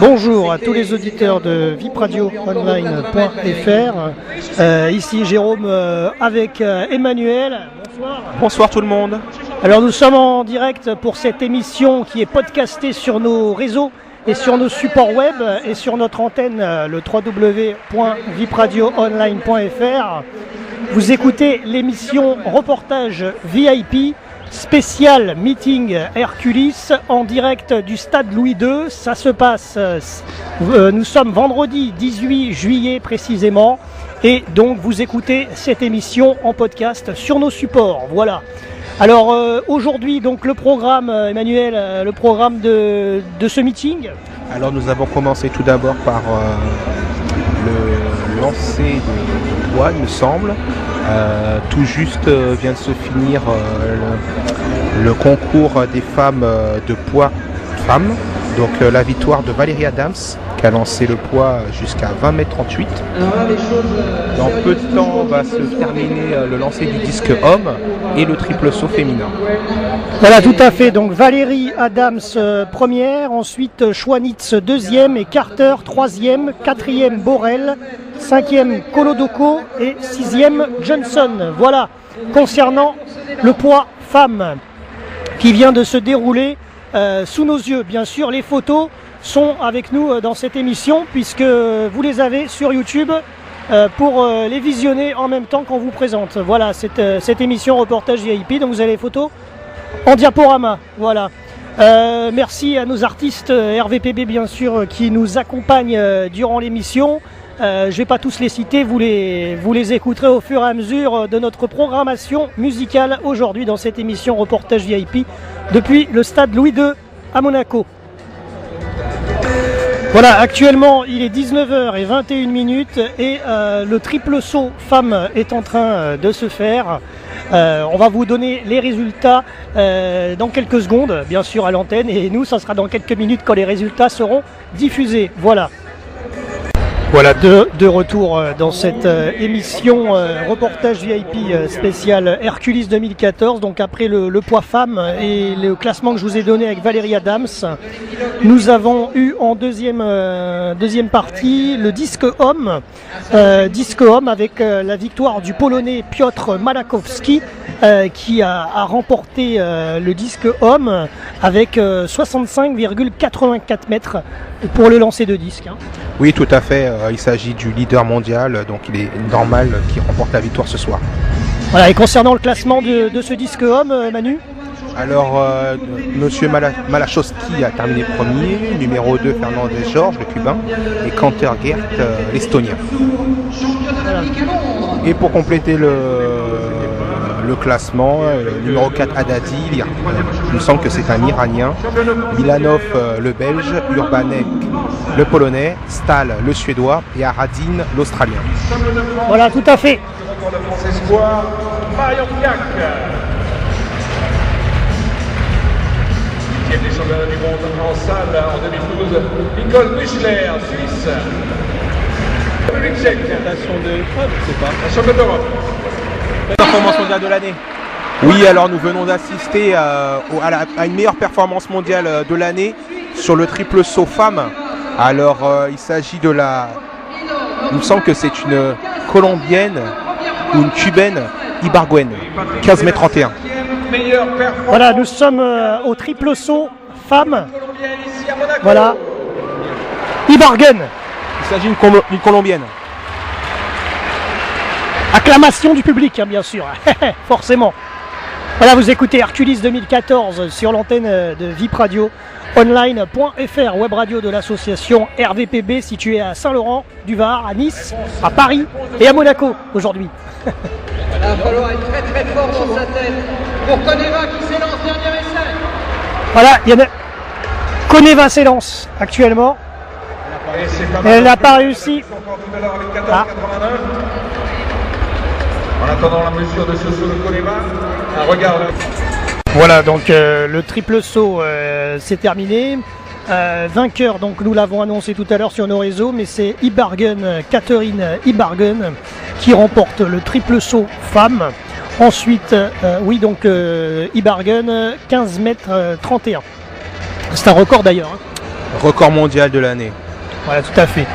Bonjour à tous les auditeurs de vipradioonline.fr. Ici Jérôme avec Emmanuel. Bonsoir. Bonsoir tout le monde. Alors nous sommes en direct pour cette émission qui est podcastée sur nos réseaux et sur nos supports web et sur notre antenne le www.vipradioonline.fr. Vous écoutez l'émission Reportage VIP spécial meeting Hercules en direct du stade Louis II. Ça se passe, nous sommes vendredi 18 juillet précisément, et donc vous écoutez cette émission en podcast sur nos supports. Voilà. Alors aujourd'hui donc le programme, Emmanuel, le programme de ce meeting. Alors nous avons commencé tout d'abord par le lancer de poids, il me semble. Tout juste vient de se finir le concours des femmes de poids femmes. Donc la victoire de Valérie Adams qui a lancé le poids jusqu'à 20,38 m. Dans peu de temps va se terminer le lancer du disque homme et le triple saut féminin. Voilà, tout à fait. Donc Valérie Adams première, ensuite Schwanitz deuxième et Carter troisième, quatrième Borel, cinquième Kolodoko et sixième Johnson. Voilà, concernant le poids femme qui vient de se dérouler sous nos yeux. Bien sûr, les photos sont avec nous dans cette émission puisque vous les avez sur YouTube pour les visionner en même temps qu'on vous présente. Voilà, cette émission Reportage VIP, donc vous avez les photos en diaporama. Voilà. Merci à nos artistes RVPB bien sûr qui nous accompagnent durant l'émission. Je ne vais pas tous les citer, vous les écouterez au fur et à mesure de notre programmation musicale aujourd'hui dans cette émission Reportage VIP depuis le stade Louis II à Monaco. Voilà, actuellement il est 19h21 et le triple saut femme est en train de se faire. On va vous donner les résultats dans quelques secondes, bien sûr à l'antenne, et nous ça sera dans quelques minutes quand les résultats seront diffusés. Voilà. Voilà, de retour dans cette émission Reportage VIP spécial Hercules 2014. Donc après le poids femme et le classement que je vous ai donné avec Valérie Adams, nous avons eu en deuxième partie le disque homme avec la victoire du Polonais Piotr Malakowski qui a remporté le disque homme avec 65,84 mètres pour le lancer de disque. Oui, tout à fait. Il s'agit du leader mondial, donc il est normal qu'il remporte la victoire ce soir. Voilà, et concernant le classement de ce disque homme, Manu ? Alors, Monsieur Malachowski a terminé premier, numéro 2 Fernandez Georges, le cubain, et Canter Gert, l'estonien. Voilà. Et pour compléter le classement, numéro 4 Haddadi, il me semble que c'est un Iranien, Milanov le Belge, Urbanek le Polonais, Stahl le Suédois et Aradine l'Australien. Voilà, tout à fait. Marion Piac. 8e des championnats du monde en salle en 2012. Nicole Buchler, Suisse. République tchèque. La championne d'Europe. Performance mondiale de l'année. Oui, alors nous venons d'assister à une meilleure performance mondiale de l'année sur le triple saut femme. Alors il s'agit de il me semble que c'est une colombienne ou une cubaine, Ibargüen, 15,31 m. Voilà, nous sommes au triple saut femme. Voilà, Ibargüen. Il s'agit d'une colombienne. Acclamation du public, hein, bien sûr, forcément. Voilà, vous écoutez Hercules 2014 sur l'antenne de vipradioonline.fr, web radio de l'association RVPB située à Saint-Laurent-du-Var, à Nice, à Paris et à Monaco aujourd'hui. Il va falloir être très très fort dans sa tête pour Koneva qui s'élance, dernier essai. Voilà, il y en a... Koneva s'élance actuellement. Elle n'a pas réussi. Ah. En attendant la mesure de ce saut de Koneva, un regard. Voilà, donc le triple saut c'est terminé. Vainqueur, donc nous l'avons annoncé tout à l'heure sur nos réseaux, mais c'est Ibargüen, Catherine Ibargüen, qui remporte le triple saut femme. Ensuite, Ibargüen, 15,31 m. C'est un record d'ailleurs. Hein. Record mondial de l'année. Voilà, tout à fait.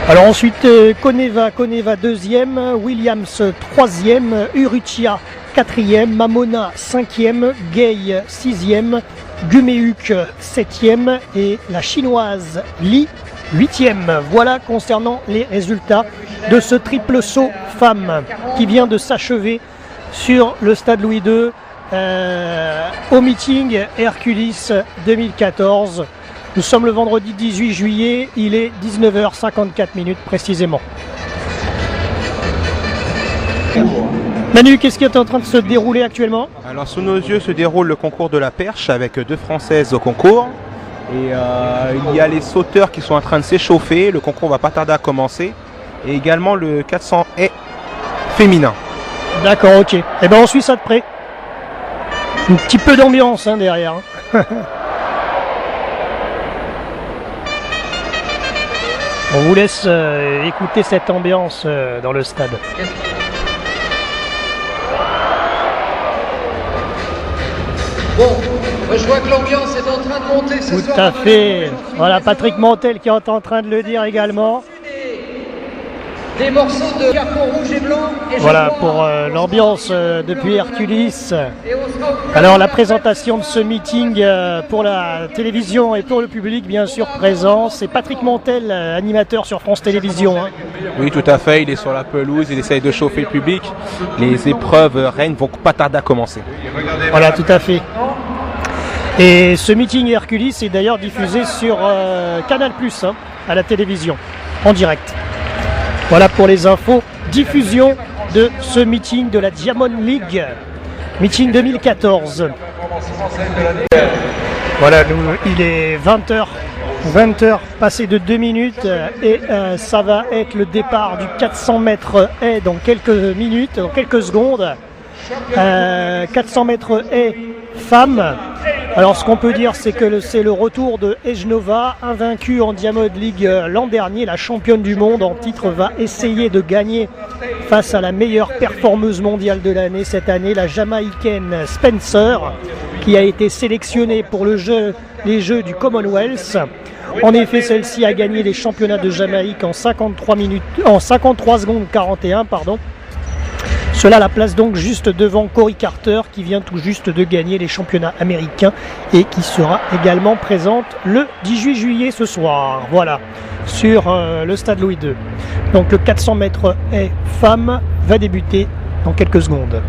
Alors ensuite, Coneva 2e, Williams 3e, Urrutia 4e, Mamona 5e, Gay 6e, Gumeuk 7e et la chinoise Li 8e. Voilà concernant les résultats de ce triple saut femmes qui vient de s'achever sur le stade Louis II au meeting Hercules 2014. Nous sommes le vendredi 18 juillet, il est 19h54 précisément. Manu, qu'est-ce qui est en train de se dérouler actuellement? Alors sous nos yeux se déroule le concours de la perche avec 2 Françaises au concours. Et il y a les sauteurs qui sont en train de s'échauffer, le concours va pas tarder à commencer. Et également le 400 haies féminin. D'accord, ok. Et ben on suit ça de près. Un petit peu d'ambiance hein, derrière. On vous laisse écouter cette ambiance dans le stade. Bon, je vois que l'ambiance est en train de monter ce soir. Tout à fait. Voilà Patrick Montel qui est en train de le dire également. Des morceaux de carton rouge et blanc. Et voilà pour l'ambiance depuis Hercules. Alors la présentation de ce meeting pour la télévision et pour le public bien sûr présent, c'est Patrick Montel, animateur sur France Télévisions. Hein. Oui tout à fait, il est sur la pelouse, il essaye de chauffer le public. Les épreuves reines vont pas tarder à commencer. Voilà tout à fait. Et ce meeting Hercules est d'ailleurs diffusé sur Canal+, hein, à la télévision, en direct. Voilà pour les infos, diffusion de ce meeting de la Diamond League, meeting 2014. Voilà, il est 20h passé de 2 minutes et ça va être le départ du 400 mètres haies dans quelques minutes, dans quelques secondes. 400 mètres haies femmes. Alors ce qu'on peut dire c'est que c'est le retour de Ejnova, invaincue en Diamond League l'an dernier, la championne du monde en titre va essayer de gagner face à la meilleure performeuse mondiale de l'année cette année, la Jamaïcaine Spencer, qui a été sélectionnée pour les Jeux du Commonwealth. En effet, celle-ci a gagné les championnats de Jamaïque en 53 secondes 41, pardon. Cela la place donc juste devant Cory Carter qui vient tout juste de gagner les championnats américains et qui sera également présente le 18 juillet ce soir. Voilà, sur le stade Louis II. Donc le 400 mètres haies femmes va débuter dans quelques secondes.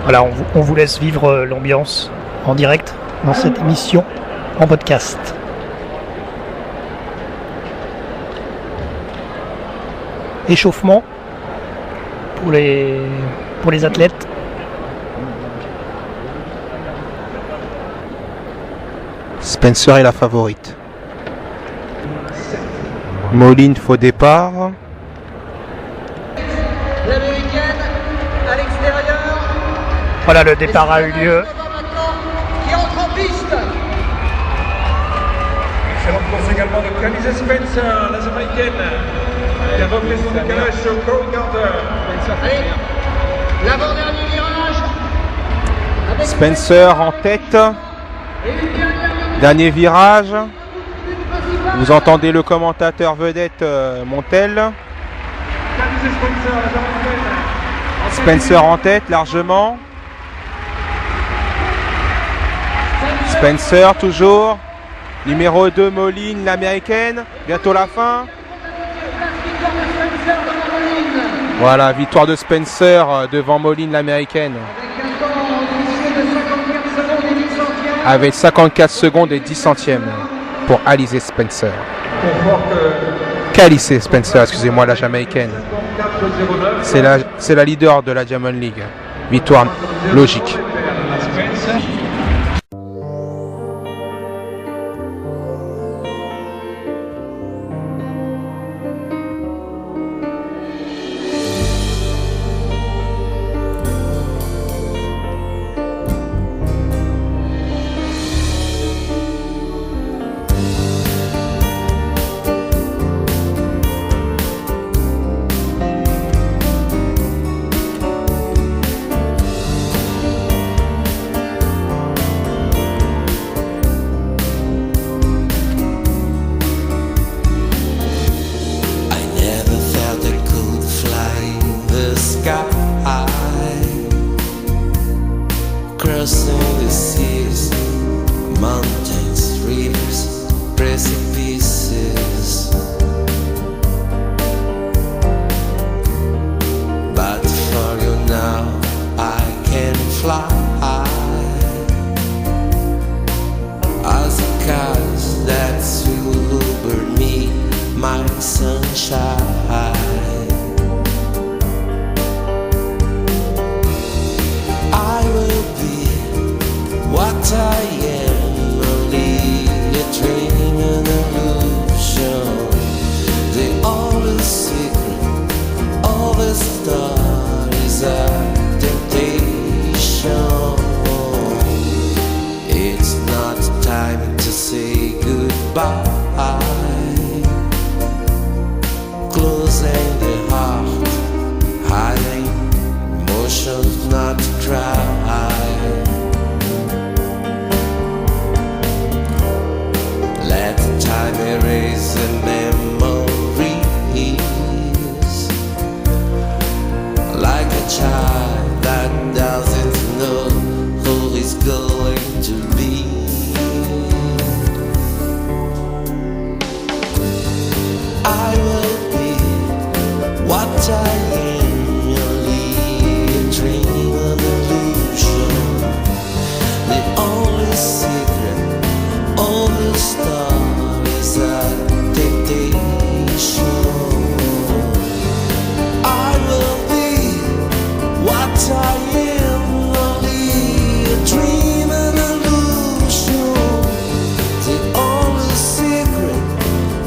Voilà, on vous laisse vivre l'ambiance en direct dans cette émission en podcast. Échauffement pour les athlètes. Spencer est la favorite. Moline faux départ. L'américaine à l'extérieur. Voilà, le départ a eu lieu. Qui entre en piste. Excellente course également de Camille Spencer, la Jamaïcaine, qui a repris son décalage sur Cory Carter. Allez, l'avant-dernier virage. Avec Spencer en tête. et une dernière Dernier virage. Vous entendez le commentateur vedette Montel. Camille Spencer, la Jamaïcaine. Spencer en tête largement. Spencer toujours. Numéro 2 Moline, l'américaine. Bientôt la fin. Voilà, victoire de Spencer devant Moline, l'américaine. Avec 54 secondes et 10 centièmes pour Alice Spencer. Alice Spencer, excusez-moi, la jamaïcaine. C'est la leader de la Diamond League. Victoire logique. dancing the heart, hiding emotions not to cry. Let time erase the memories, like a child that doesn't know who is going to be. I will be what I am, only a dream, an illusion. The only secret of the star is a temptation. I will be what I am, only a dream, an illusion. The only secret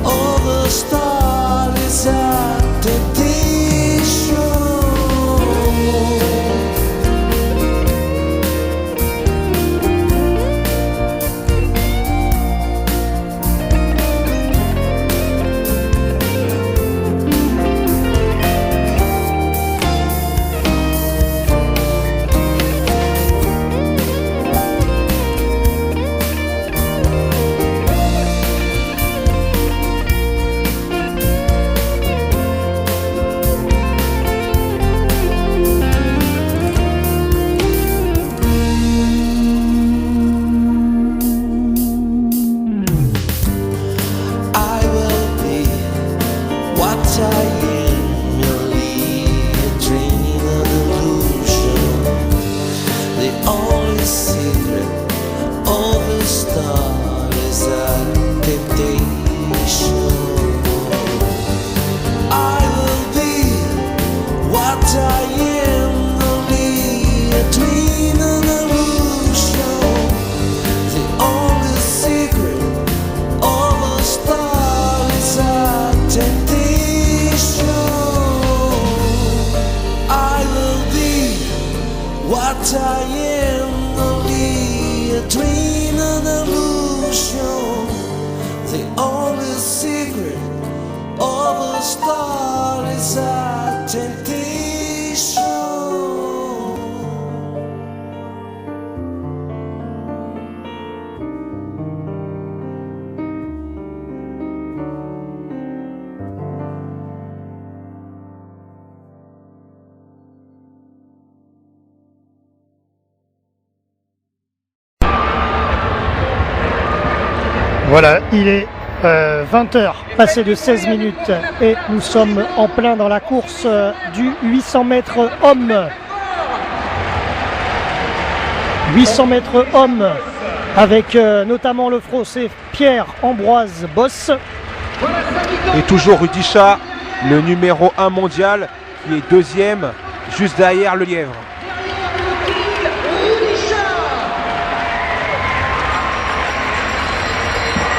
of the star is a temptation. I will be what I am, only a dream, an illusion. The only secret of the star is a temptation. I will be what I am, only a dream, an illusion. The only secret of a star is a temptation. I will be what I am, only a dream, an illusion. The only secret of a star is a temptation. Voilà, il est 20h, passé de 16 minutes et nous sommes en plein dans la course du 800 mètres hommes. 800 mètres hommes avec notamment le Français Pierre-Ambroise Bosse. Et toujours Rudisha, le numéro 1 mondial, qui est deuxième, juste derrière le lièvre.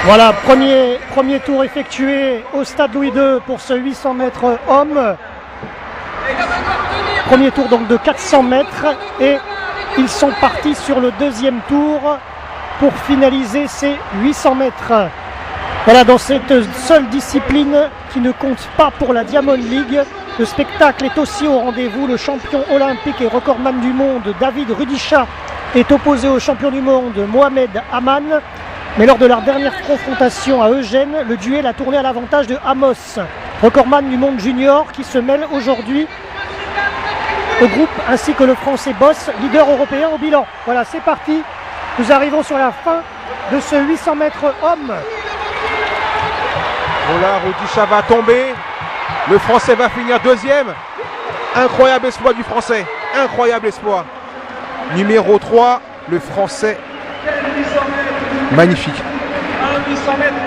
Voilà, premier tour effectué au stade Louis II pour ce 800 mètres hommes. Premier tour donc de 400 mètres et ils sont partis sur le deuxième tour pour finaliser ces 800 mètres. Voilà, dans cette seule discipline qui ne compte pas pour la Diamond League, le spectacle est aussi au rendez-vous. Le champion olympique et recordman du monde David Rudisha est opposé au champion du monde Mohamed Aman. Mais lors de leur dernière confrontation à Eugène, le duel a tourné à l'avantage de Amos, recordman du monde junior, qui se mêle aujourd'hui au groupe, ainsi que le Français Bosse, leader européen au bilan. Voilà, c'est parti. Nous arrivons sur la fin de ce 800 mètres hommes. Voilà, Rudisha va tomber. Le Français va finir deuxième. Incroyable exploit du Français. Incroyable exploit. Numéro 3, le Français. Magnifique.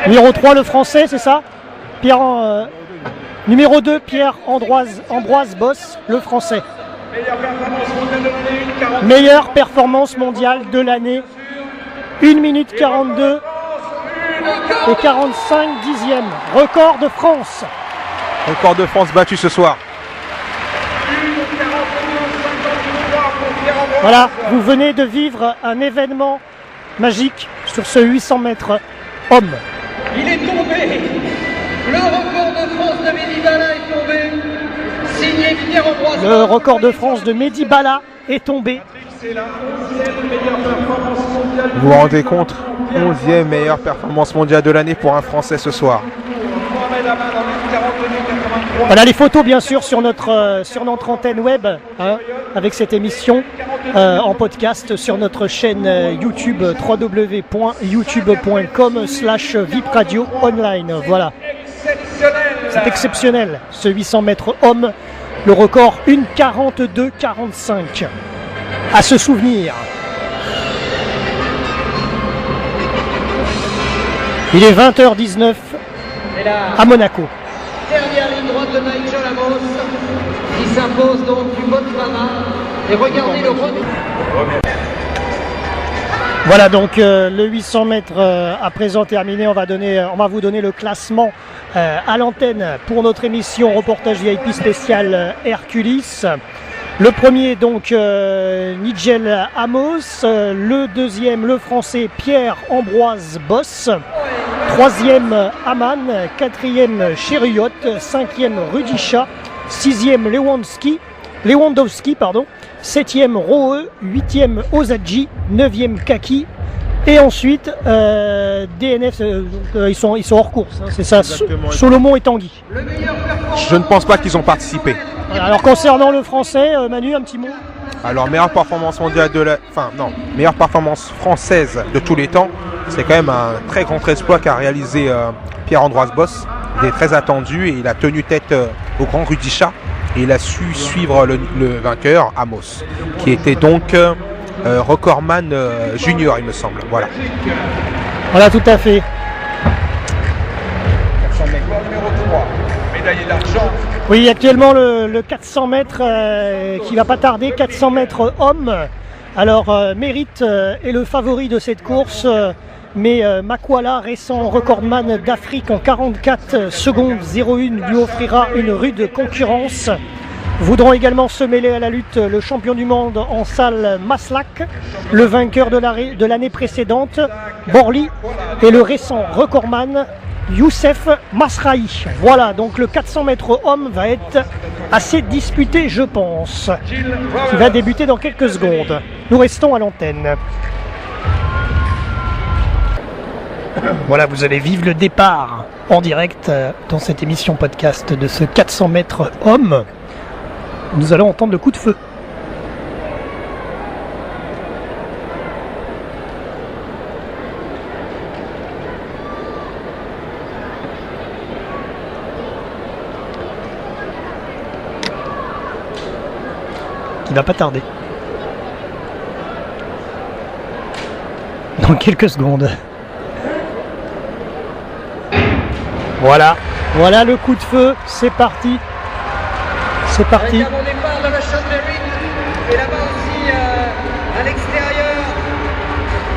Numéro 3, le Français, c'est ça numéro 2, Pierre-Ambroise Bosse, le Français. Meilleure performance mondiale de l'année. 1 minute 42 et 45 dixièmes. Record de France. Record de France battu ce soir. Voilà, vous venez de vivre un événement magique sur ce 800 mètres hommes. Il est tombé. Le record de de France de Mehdi Bala est tombé. Signé Pierre Ambroise. Le record de France de Mehdi Bala est tombé. C'est la 11e meilleure performance mondiale. Vous vous rendez compte? 11e meilleure performance mondiale de l'année pour un Français ce soir. Mohamed Aman en 1,42,83. Voilà les photos bien sûr sur notre antenne web, hein, avec cette émission en podcast sur notre chaîne YouTube www.youtube.com/VIP Radio Online. Voilà, Exceptionnel. c'est exceptionnel ce 800 mètres homme, le record 1,42,45 à se souvenir. Il est 20h19 Et là, à Monaco. dernière ligne droite de Nigel Amos qui s'impose donc du Botswana. Et regardez le retour. Voilà donc le 800 mètres à présent terminé. On va vous donner le classement à l'antenne pour notre émission reportage VIP spécial Hercules. Le premier donc Nigel Amos, le deuxième le français Pierre-Ambroise Boss, troisième Aman, quatrième Chériot, cinquième Rudisha, sixième Lewandowski, septième Roe, huitième Osadji, neuvième Kaki. Et ensuite, DNF, ils sont hors course, hein, c'est ça, Exactement. Solomon et Tanguy. Je ne pense pas qu'ils ont participé. Voilà, alors concernant le français, Manu, un petit mot. Alors meilleure performance mondiale meilleure performance française de tous les temps, c'est quand même un très grand exploit qu'a réalisé Pierre-Ambroise Boss. Il est très attendu et il a tenu tête au grand Rudisha et il a su suivre le vainqueur Amos, qui était donc recordman junior il me semble. Voilà. Voilà, tout à fait. Numéro 3, médaillé d'argent. Oui, actuellement le 400 mètres qui va pas tarder, 400 mètres homme. Alors Mérite est le favori de cette course, mais Makwala, récent recordman d'Afrique en 44 secondes 01, lui offrira une rude concurrence. Voudront également se mêler à la lutte le champion du monde en salle Maslak, le vainqueur de l'année précédente, Borli, et le récent recordman Youssef Masrahi. Voilà, donc le 400 mètres homme va être assez disputé, je pense. Il va débuter dans quelques secondes. Nous restons à l'antenne. Voilà, vous allez vivre le départ en direct dans cette émission podcast de ce 400 mètres homme. Nous allons entendre le coup de feu. Qui va pas tarder. Dans quelques secondes. Voilà, voilà le coup de feu, c'est parti. C'est parti. Avec un bon départ de la Sean Merritt. Et là-bas aussi à l'extérieur,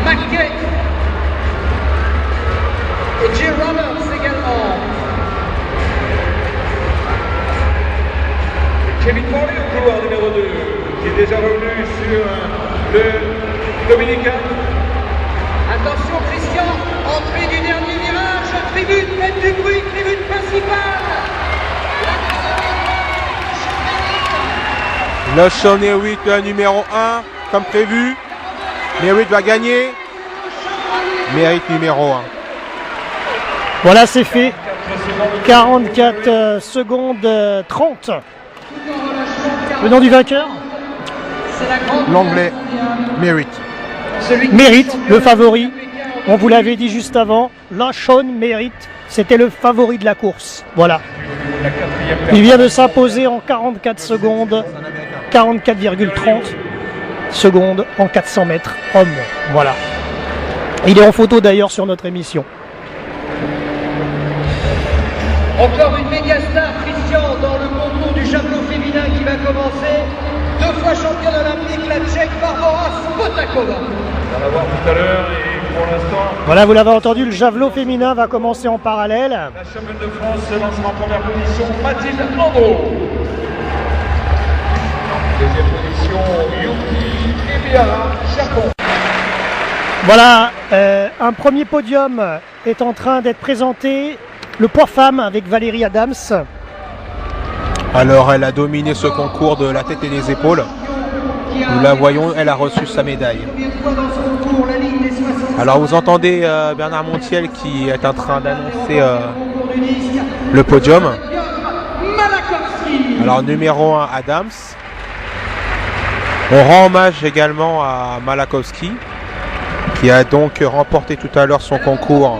McKay. Et Jay Roberts également. Kevin Morley au couloir numéro 2, qui est déjà revenu sur le Dominicain. Attention Christian, entrée du dernier virage, tribune, faites du bruit, tribune principale. Le Sean Merritt, le numéro 1, comme prévu. Merritt va gagner. Merritt numéro 1. Voilà, c'est fait. 44 secondes 30. Le nom du vainqueur? L'anglais Merritt. Merritt, le favori. On vous l'avait dit juste avant. La Sean Merritt, c'était le favori de la course. Voilà. Il vient de s'imposer en 44 secondes. 44,30 secondes en 400 mètres homme. Voilà. Il est en photo d'ailleurs sur notre émission. Encore une méga star, Christian, dans le concours du javelot féminin qui va commencer. 2 fois championne olympique, la Tchèque Barbara Spotakova. On va voir tout à l'heure et pour l'instant, Voilà, vous l'avez entendu, le javelot féminin va commencer en parallèle. la championne de France se lance en première position, Mathilde Andro. Deuxième position, Yuki Ebiara, Japon. Voilà, un premier podium est en train d'être présenté le poids femme avec Valérie Adams. Alors elle a dominé ce concours de la tête et des épaules. Nous la voyons, elle a reçu sa médaille. Alors vous entendez Bernard Montiel qui est en train d'annoncer le podium. Alors numéro 1 Adams. On rend hommage également à Malakowski qui a donc remporté tout à l'heure son concours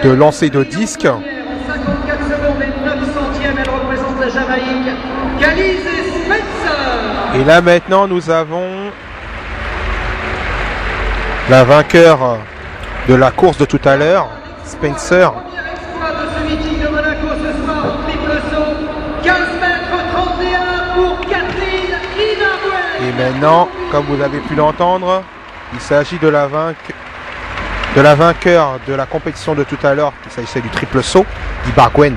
de lancer de disque. 54 secondes et 9 centièmes, elle représente la Jamaïque. Galize et Spencer. Et là maintenant nous avons la vainqueur de la course de tout à l'heure, Spencer. Premier exploit de ce meeting de Monaco ce soir au triple saut. 15 mètres 31 pour Catherine Ibargüen. Et maintenant, comme vous avez pu l'entendre, il s'agit de la vainqueur de la compétition de tout à l'heure, il s'agissait du triple saut, Ibargüen.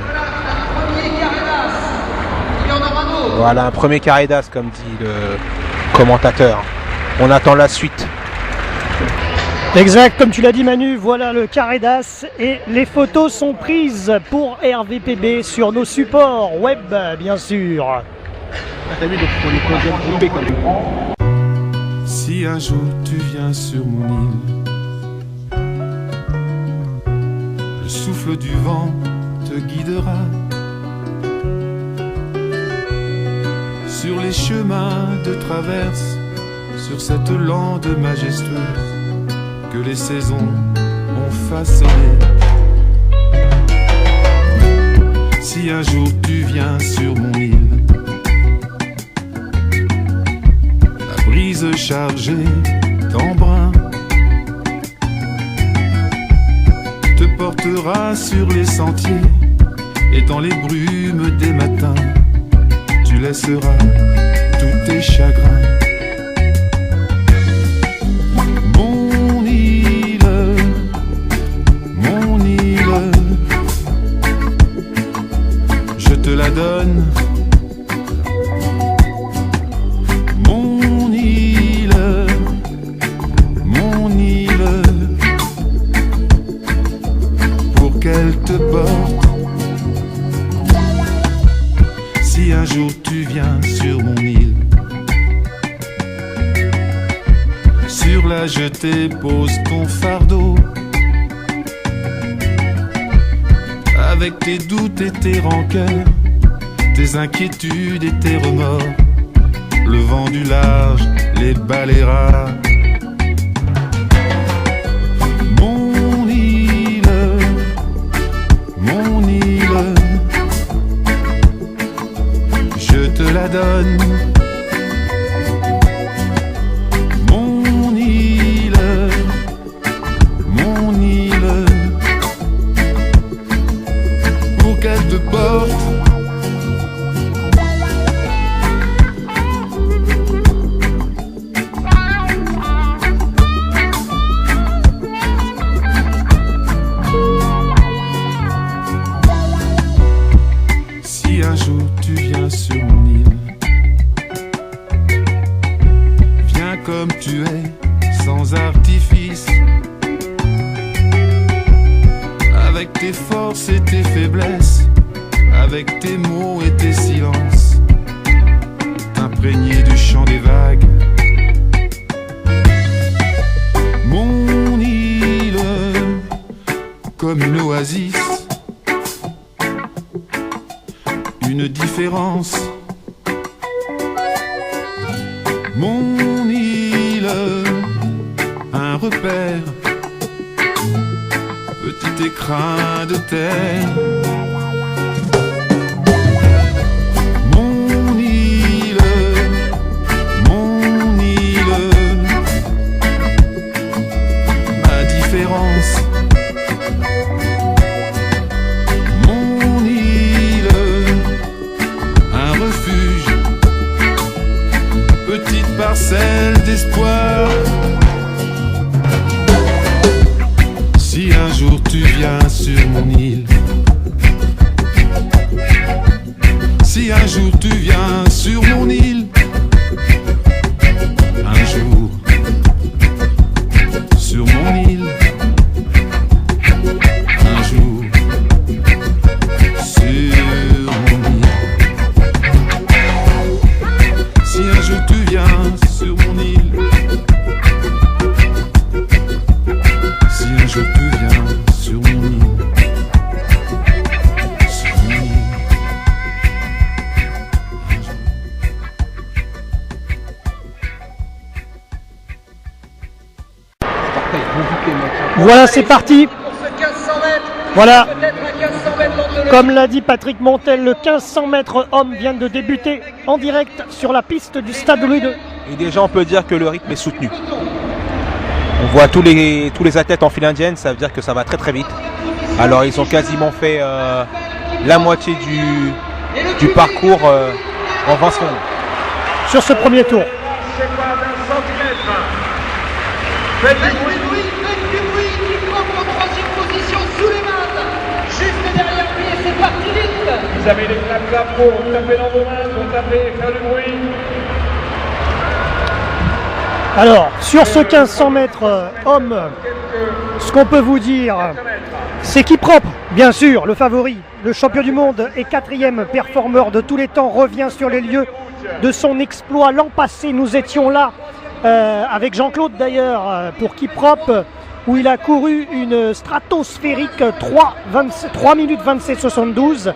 Voilà, un premier carré d'as, comme dit le commentateur. On attend la suite. Exact, comme tu l'as dit Manu, voilà le carré d'as et les photos sont prises pour RVPB sur nos supports web, bien sûr. Si un jour tu viens sur mon île, le souffle du vent te guidera sur les chemins de traverse, sur cette lande majestueuse que les saisons ont façonnée. Si un jour tu viens sur mon île, la brise chargée d'embrun te portera sur les sentiers et dans les brumes des matins, tu laisseras tous tes chagrins. La donne, mon île, pour qu'elle te porte. Si un jour tu viens sur mon île, sur la jetée pose ton fardeau, avec tes doutes et tes rancœurs, tes inquiétudes et tes remords, le vent du large les balayera. Mon île, je te la donne. Mon île, pour qu'elle te porte. Si un jour tu viens sur mon île, viens comme tu es, sans artifice, avec tes forces et tes faiblesses, avec tes mots et tes silences, imprégné du chant des vagues. Mon île, comme une oasis, une différence. Mon île, un repère, petit écrin de terre. Mon île, ma différence. Mon île, un refuge, petite parcelle d'espoir. Si un jour tu viens sur mon île, si un jour tu viens sur mon île, un jour sur mon île, un jour Voilà, c'est parti. Pour ce 1500 mètres. Voilà. Peut-être à 1500 mètres l'anthologie. Comme l'a dit Patrick Montel, le 1500 mètres homme vient de débuter en direct sur la piste du Stade Louis II. Et déjà, on peut dire que le rythme est soutenu. On voit tous les athlètes en file indienne, ça veut dire que ça va très très vite. Alors, ils ont quasiment fait la moitié du parcours en 20 secondes. Sur ce premier tour. C'est pas d'un centimètre. Faites du bruit. Qui prend en troisième position sous les mains. Juste derrière lui et c'est parti vite. Vous avez les claps pour taper dans vos mains, pour taper, faire du bruit. Alors, sur ce 1500 mètres homme, ce qu'on peut vous dire, c'est Kiprop, bien sûr, le favori, le champion du monde et 4e performeur de tous les temps, revient sur les lieux de son exploit. L'an passé, nous étions là, avec Jean-Claude d'ailleurs, pour Kiprop, où il a couru une stratosphérique 3 minutes 27,72.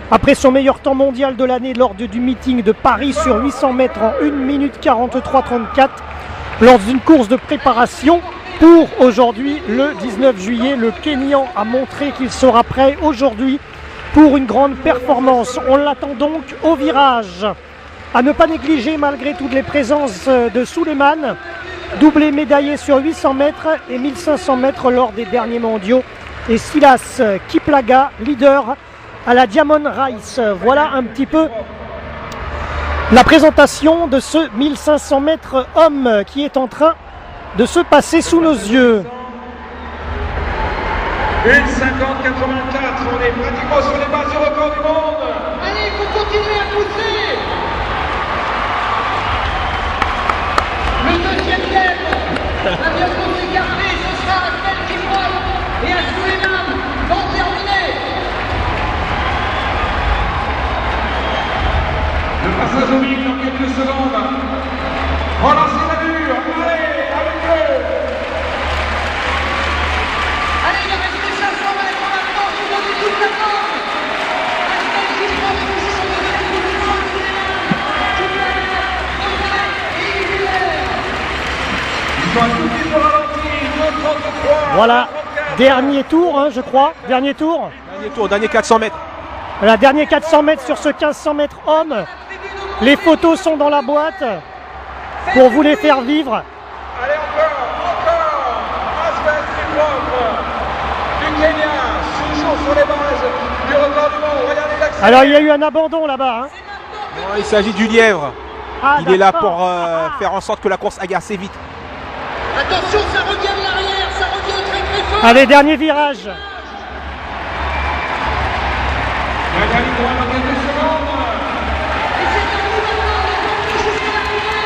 Après son meilleur temps mondial de l'année lors du meeting de Paris sur 800 mètres en 1 minute 43,34. Lors d'une course de préparation pour aujourd'hui, le 19 juillet, le Kényan a montré qu'il sera prêt aujourd'hui pour une grande performance. On l'attend donc au virage. À ne pas négliger malgré toutes les présences de Suleiman, doublé médaillé sur 800 mètres et 1500 mètres lors des derniers mondiaux. Et Silas Kiplagat, leader à la Diamond Race. Voilà un petit peu la présentation de ce 1500 mètres homme qui est en train de se passer sous nos yeux. 1,50,84, on est pratiquement sur les bases du record du monde. Allez, il faut continuer à pousser. Le deuxième thème va bientôt s'écarter, ce sera à celle qui frappe et à Suleiman d'en terminer. Le passage au vide dans quelques secondes. Relancez la dure, allez, avec eux. Allez, il reste 500 mètres maintenant, vous donnez toute la forme. Estelle qui prend toujours en deuxième position, Suleiman, et Hilaire. Ils sont un tout petit peu ralentis, 2,33. Voilà, dernier tour, hein, je crois. Dernier tour. Dernier 400 mètres. Voilà, dernier 400 mètres sur ce 1500 mètres homme. Les photos sont dans la boîte pour vous les faire vivre. Allez, encore. Asbeth Kiprop du Kenya, toujours sur les bases du record du monde. Regardez l'accès. Alors il y a eu un abandon là-bas. Hein. Non, il s'agit du lièvre. Ah, Il est là d'accord. pour faire en sorte que la course aille assez vite. Attention, ça revient de l'arrière, ça revient très très fort. Allez, dernier virage. Magali droit dans quelques secondes. Et c'est à vous maintenant de porter jusqu'à l'arrivée.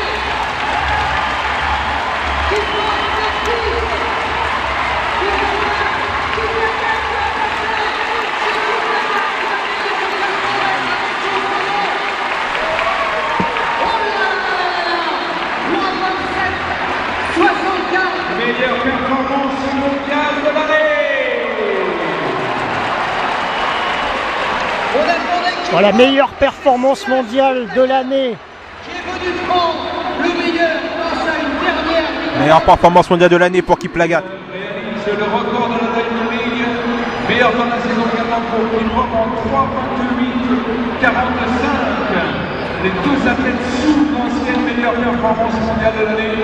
Qui prend une tactique. Meilleure performance mondiale de l'année. On attendait qui Voilà, meilleure performance mondiale de l'année. est venu prendre le meilleur face à une dernière victoire. Meilleure performance mondiale de l'année pour Kiplagat. C'est le record de la Diamond League. Meilleur dans la saison 4 pour Kiprop en 3,28,45. Les deux athlètes sous l'ancienne meilleure performance mondiale de l'année.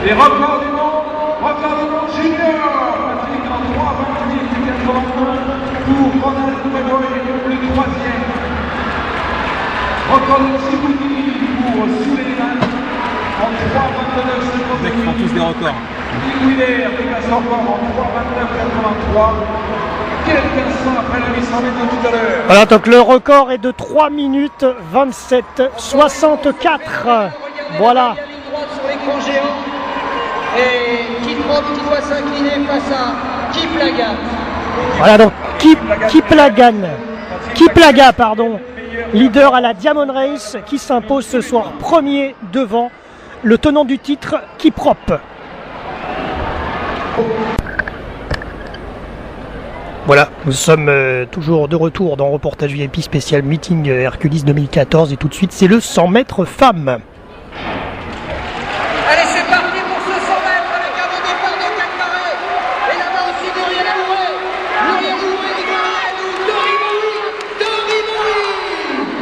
Et record du monde junior. Patrick en 3,28,81 pour Ronald Magoy, le troisième. Record de Djibouti pour Suleiman en 3,29,58. Ils font tous des records. Hilaire dépasse encore en 3,29,83. Quelques instants après le 800 mètres de tout à l'heure. Voilà, donc le record est de 3 minutes 27,64. Voilà. Il y a ligne droite sur l'écran géant. Et Kiprop qui doit s'incliner face à Kiplagat. Voilà donc Kiplagat, pardon, leader à la Diamond Race qui s'impose ce soir premier devant le tenant du titre Kiprop. Voilà, nous sommes toujours de retour dans Reportage VIP spécial Meeting Hercules 2014 et tout de suite c'est le 100 mètres femmes. Allez, c'est parti pour ce 100 mètres avec un bon départ de Cacmaré. Et là-bas au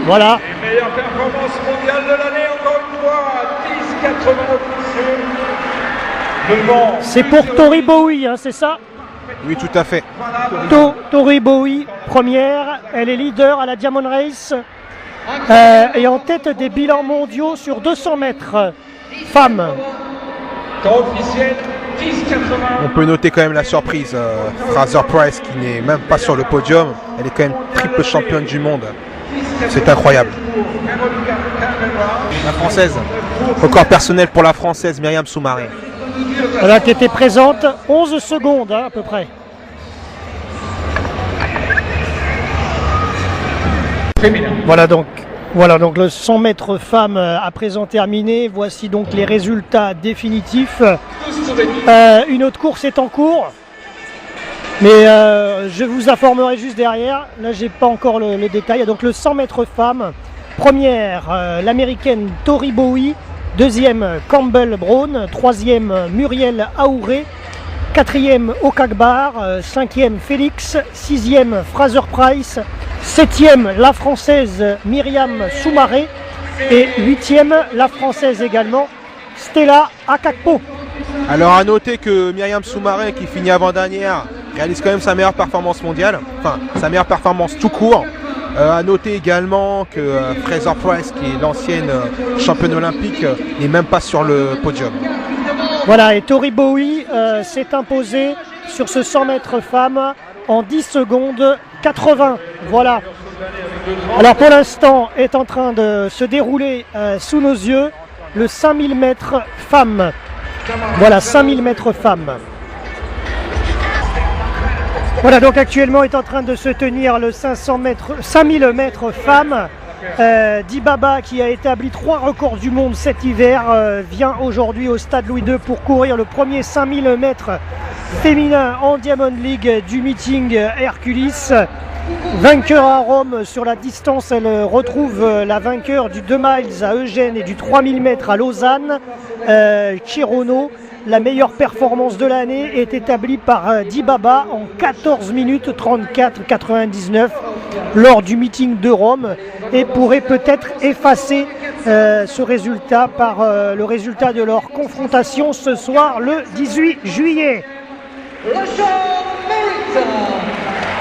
Voilà. Les meilleures performances mondiales de l'année, encore une fois, 10,89. Devant. C'est pour Tori Bowie, hein, c'est ça? Oui, tout à fait. Tori Bowie, première, elle est leader à la Diamond Race et en tête des bilans mondiaux sur 200 mètres. Femme. Temps officiel, 10,80. On peut noter quand même la surprise. Fraser Price qui n'est même pas sur le podium. Elle est quand même triple championne du monde. C'est incroyable. La française. Record personnel pour la française Myriam Soumaré. Voilà, qui était présente 11 secondes hein, à peu près. Voilà donc le 100 mètres femmes à présent terminé. Voici donc les résultats définitifs. Une autre course est en cours. Mais je vous informerai juste derrière. Là, j'ai pas encore le détail. Donc le 100 mètres femmes. Première, l'américaine Tori Bowie. Deuxième, Campbell Brown. Troisième, Muriel Aouré. Quatrième, Okagbar. Cinquième, Félix. Sixième, Fraser Price. Septième, la française Myriam Soumaré. Et huitième, la française également, Stella Akakpo. Alors à noter que Myriam Soumaré, qui finit avant-dernière, réalise quand même sa meilleure performance mondiale. Enfin, sa meilleure performance tout court. À noter également que Fraser Price, qui est l'ancienne championne olympique, n'est même pas sur le podium. Voilà, et Tori Bowie s'est imposée sur ce 100 mètres femmes en 10 secondes 80. Voilà. Alors pour l'instant est en train de se dérouler sous nos yeux le 5000 mètres femmes. Voilà, 5000 mètres femmes. Voilà, donc actuellement est en train de se tenir le 5000 mètres femmes. Dibaba, qui a établi 3 records du monde cet hiver, vient aujourd'hui au stade Louis II pour courir le premier 5000 mètres féminin en Diamond League du meeting Hercules. Vainqueur à Rome sur la distance, elle retrouve la vainqueur du 2 miles à Eugène et du 3000 mètres à Lausanne, Chirono. La meilleure performance de l'année est établie par Dibaba en 14 minutes 34,99 lors du meeting de Rome et pourrait peut-être effacer ce résultat par le résultat de leur confrontation ce soir le 18 juillet.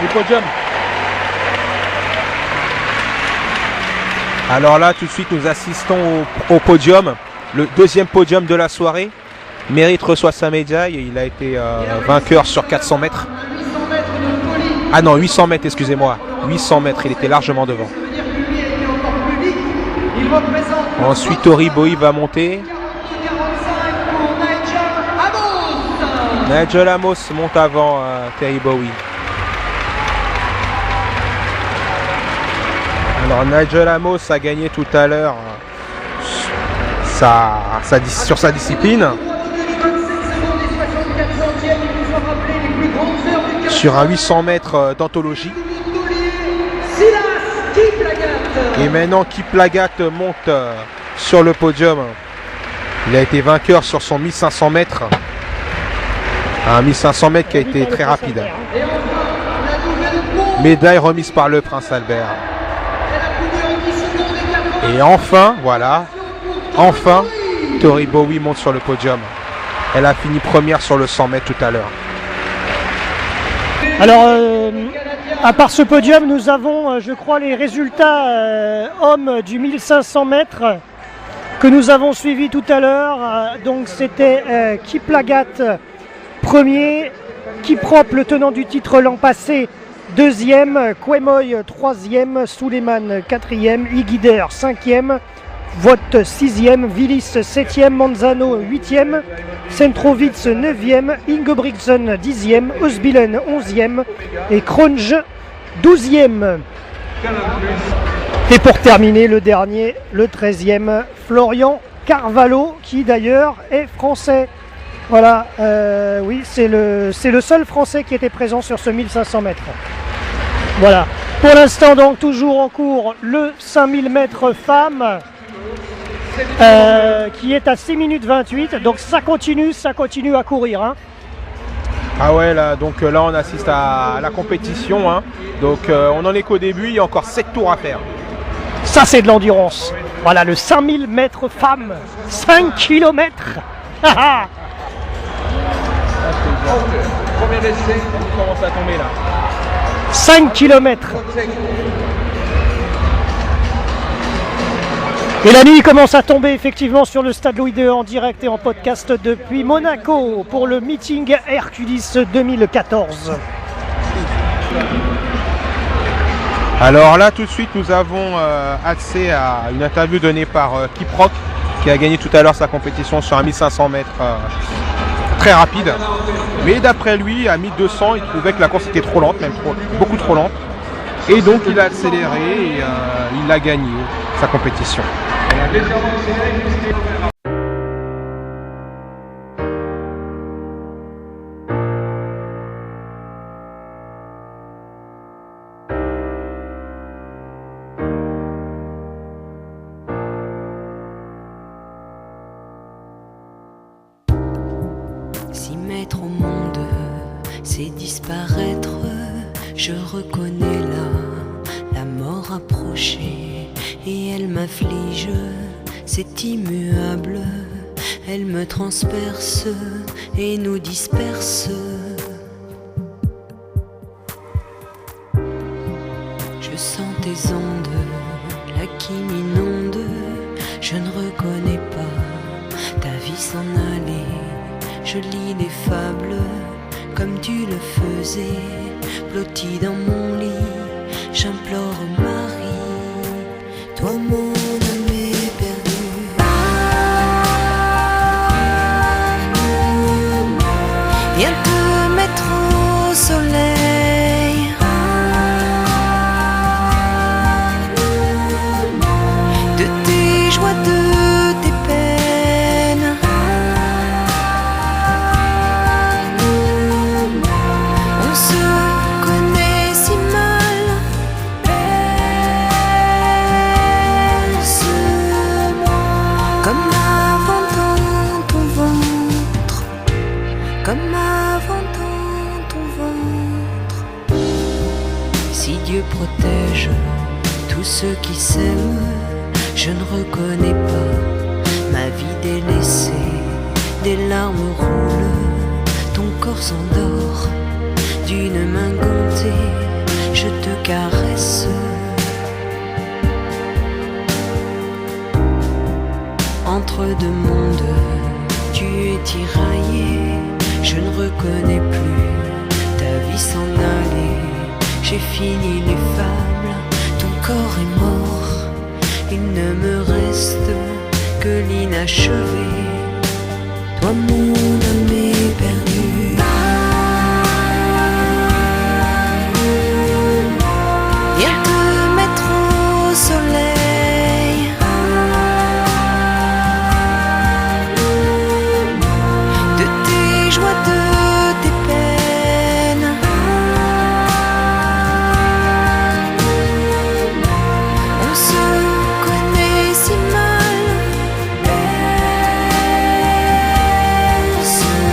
Du podium. Alors là, tout de suite, nous assistons au podium, le deuxième podium de la soirée. Mérite reçoit sa médaille, il a été vainqueur sur 400 mètres. Ah non, 800 mètres, excusez-moi. 800 mètres, il était largement devant. Ensuite, Tori Bowie va monter. Nigel Amos monte avant Tori Bowie. Alors Nigel Amos a gagné tout à l'heure sur sa discipline. Sur un 800 mètres d'anthologie. Et maintenant Kiplagat monte sur le podium. Il a été vainqueur sur son 1500 mètres. Un 1500 mètres qui a été très rapide. Médaille remise par le Prince Albert. Et enfin, voilà, enfin, Tori Bowie monte sur le podium. Elle a fini première sur le 100 mètres tout à l'heure. Alors, à part ce podium, nous avons, je crois, les résultats hommes du 1500 mètres que nous avons suivis tout à l'heure. Donc, c'était Kiplagat premier, Kiprop, le tenant du titre l'an passé, deuxième, Kwemoy troisième, Suleiman quatrième, Iguider cinquième, Vogt sixième, Willis septième, Manzano huitième, Centrovitz neuvième, Ingebrigtsen dixième, Osbilen onzième et Kronj douzième. Et pour terminer, le dernier, le 13e, Florian Carvalho, qui d'ailleurs est français. Voilà, oui, c'est le seul français qui était présent sur ce 1500 mètres. Voilà. Pour l'instant, donc, toujours en cours, le 5000 mètres femmes, qui est à 6 minutes 28. Donc, ça continue à courir. Hein. Ah ouais, là, donc là, on assiste à la compétition. Hein. Donc, on en est qu'au début, il y a encore 7 tours à faire. Ça, c'est de l'endurance. Voilà, le 5000 mètres femmes. 5 km. Premier essai, on commence à tomber là. 5 km. Et la nuit commence à tomber effectivement sur le stade Louis II en direct et en podcast depuis Monaco pour le meeting Hercules 2014. Alors là, tout de suite, nous avons accès à une interview donnée par Kiprok, qui a gagné tout à l'heure sa compétition sur un 1500 mètres très rapide. Mais d'après lui, à 1200, il trouvait que la course était trop lente, même beaucoup trop lente. Et donc, il a accéléré et il a gagné sa compétition. S'y mettre au monde, c'est disparaître. Je reconnais là la mort approchée et elle m'afflige. C'est immuable, elle me transperce et nous disperse. Je sens tes ondes, là qui m'inonde. Je ne reconnais pas ta vie s'en aller. Je lis des fables comme tu le faisais, blotti dans mon lit, j'implore Marie, toi mon âme perdue. Viens te mettre au soleil, de tes joies, de tes peines. On se connaît si mal, baisse-moi comme avant dans ton ventre, comme avant dans ton ventre. Si Dieu protège tous ceux qui s'aiment, je ne reconnais pas ma vie délaissée. Des larmes roulent, ton corps s'endort. D'une main gantée, je te caresse. Entre deux mondes, tu es tiraillé. Je ne reconnais plus ta vie s'en aller. J'ai fini les fables, ton corps est mort. Il ne me reste que l'inachevé. Toi mon âme est perdue. Viens te mettre au soleil, de tes joies, de tes peines. On se connaît si mal, baisse-moi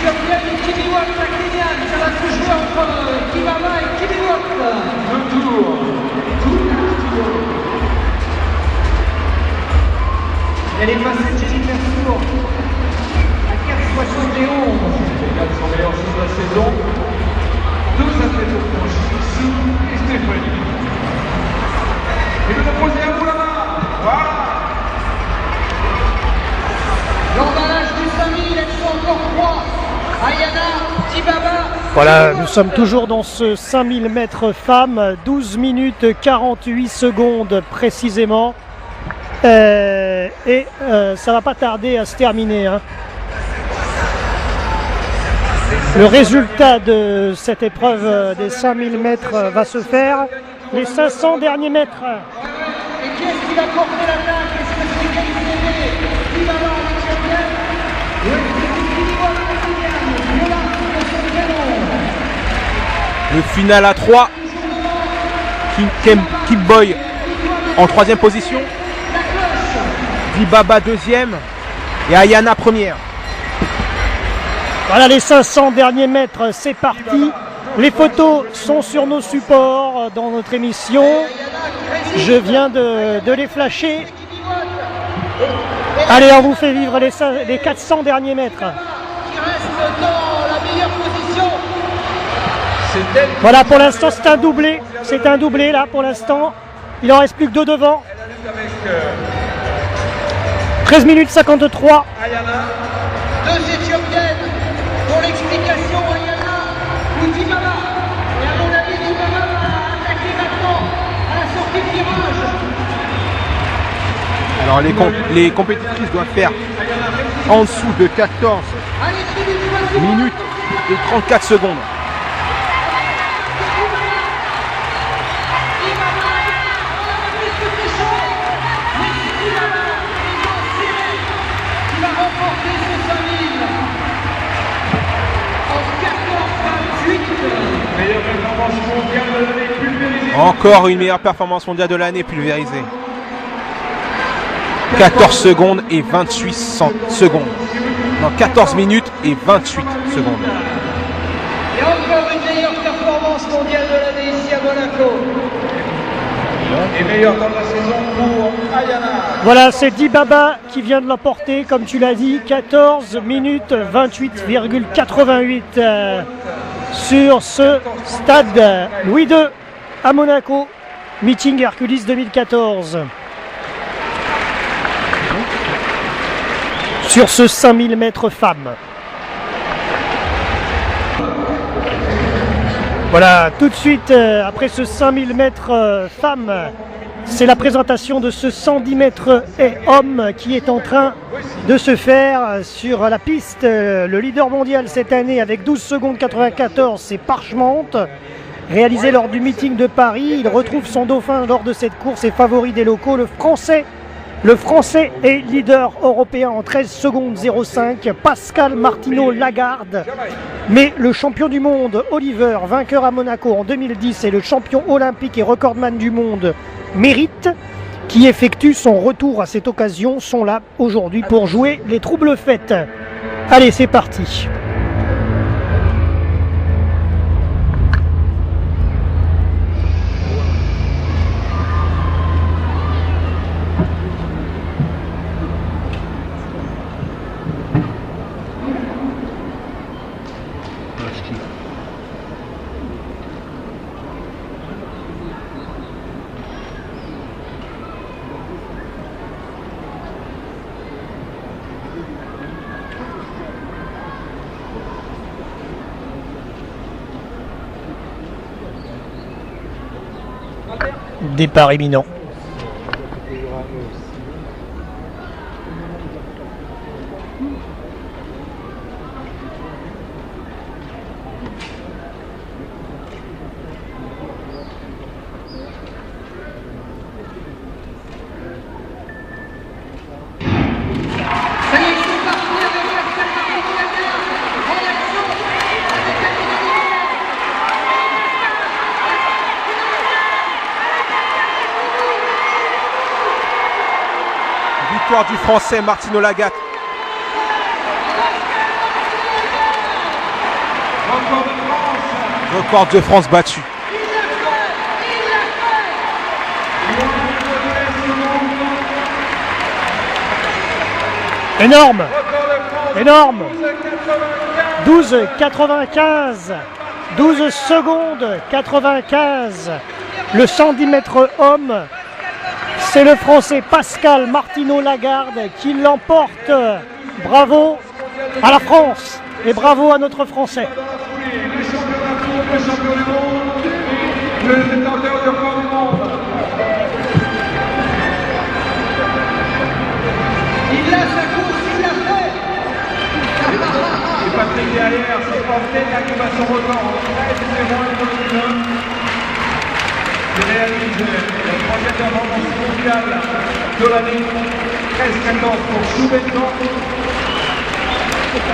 Éthiopienne Kibiwot, la Kenyane, ça va se jouer entre Kibaba et Kibiwot. Un tour. Elle est passée de Jennifer Tour à 4,71. Les 400 meilleurs jours de la saison. Deux athlètes au franchi, Sue et Stéphanie. Et de poser à vous là-bas. Voilà. L'emballage du 5000, elles sont encore 3. Ayana, Tibaba. Voilà, nous sommes toujours dans ce 5000 mètres femmes, 12 minutes 48 secondes précisément. Ça va pas tarder à se terminer. Hein. Le résultat de cette épreuve des 5000 mètres va se faire. Les 500 derniers mètres. Et qui est-ce qui va porter l'attaque? Est-ce que c'est Kaïsé, Tibaba en Éthiopienne? Ou est-ce que c'est Kibiwot en Kenyane? Yola de son canon. Le final à 3. Kip Boy en 3e position. Dibaba 2e et Ayana 1re. Voilà les 500 derniers mètres, c'est parti. Les photos sont sur nos supports dans notre émission. Je viens de les flasher. Allez, on vous fait vivre les 400 derniers mètres. Qui reste dans la meilleure position. C'est elle. Voilà, pour l'instant, c'est un doublé. C'est un doublé, là, pour l'instant. Il en reste plus que 2 devant. Elle a lutte avec 13 minutes 53. Ayana. Deux Éthiopiennes pour l'explication, Ayana ou Dibaba. Et à mon avis, Dibaba va attaquer maintenant à la sortie de virage. Alors les compétitrices doivent faire en dessous de 14 Allez, Philippe, vas-y. minutes et 34 secondes. Dibaba, on a vu ce que c'est chaud. Mais c'est Dibaba, ils ont serré, qui va remporter ce 5000 en 14-28. Meilleure performance mondiale de l'année pulvérisée. Encore une meilleure performance mondiale de l'année pulvérisée. 14 secondes et 28 secondes. Non, 14 minutes et 28 secondes. Et encore une meilleure performance mondiale de l'année ici à Monaco. Et meilleur temps de la saison pour Ayana. Voilà, c'est Dibaba qui vient de l'emporter, comme tu l'as dit, 14 minutes 28,88 sur ce stade Louis II à Monaco, meeting Hercules 2014. Sur ce 5000 mètres femmes. Voilà, tout de suite, après ce 5000 mètres femmes, c'est la présentation de ce 110 mètres et hommes qui est en train de se faire sur la piste. Le leader mondial cette année avec 12 secondes 94, c'est Parchmente. Réalisé lors du meeting de Paris, il retrouve son dauphin lors de cette course et favori des locaux, le Français est leader européen en 13 secondes 05, Pascal Martino Lagarde. Mais le champion du monde, Oliver, vainqueur à Monaco en 2010, et le champion olympique et recordman du monde, Mérite, qui effectue son retour à cette occasion, sont là aujourd'hui pour jouer les troubles fêtes. Allez, c'est parti. Départ imminent. Ça y est, c'est parti avec Pascal Martino Lagarde en action avec la Victoire du Français Martino Lagarde. Record de France battu. Énorme, énorme. 12,95. 12 secondes 95. Le 110 mètres homme. C'est le Français Pascal Martino-Lagarde qui l'emporte. Bravo à la France et bravo à notre Français. Le champion du monde, le détenteur du record du monde. Il a sa course, il l'a fait. Et Patrick derrière, c'est Ortega qui bat son record. 13,01. Il réalise la troisième performance mondiale de l'année. 13,14 pour Choubetan.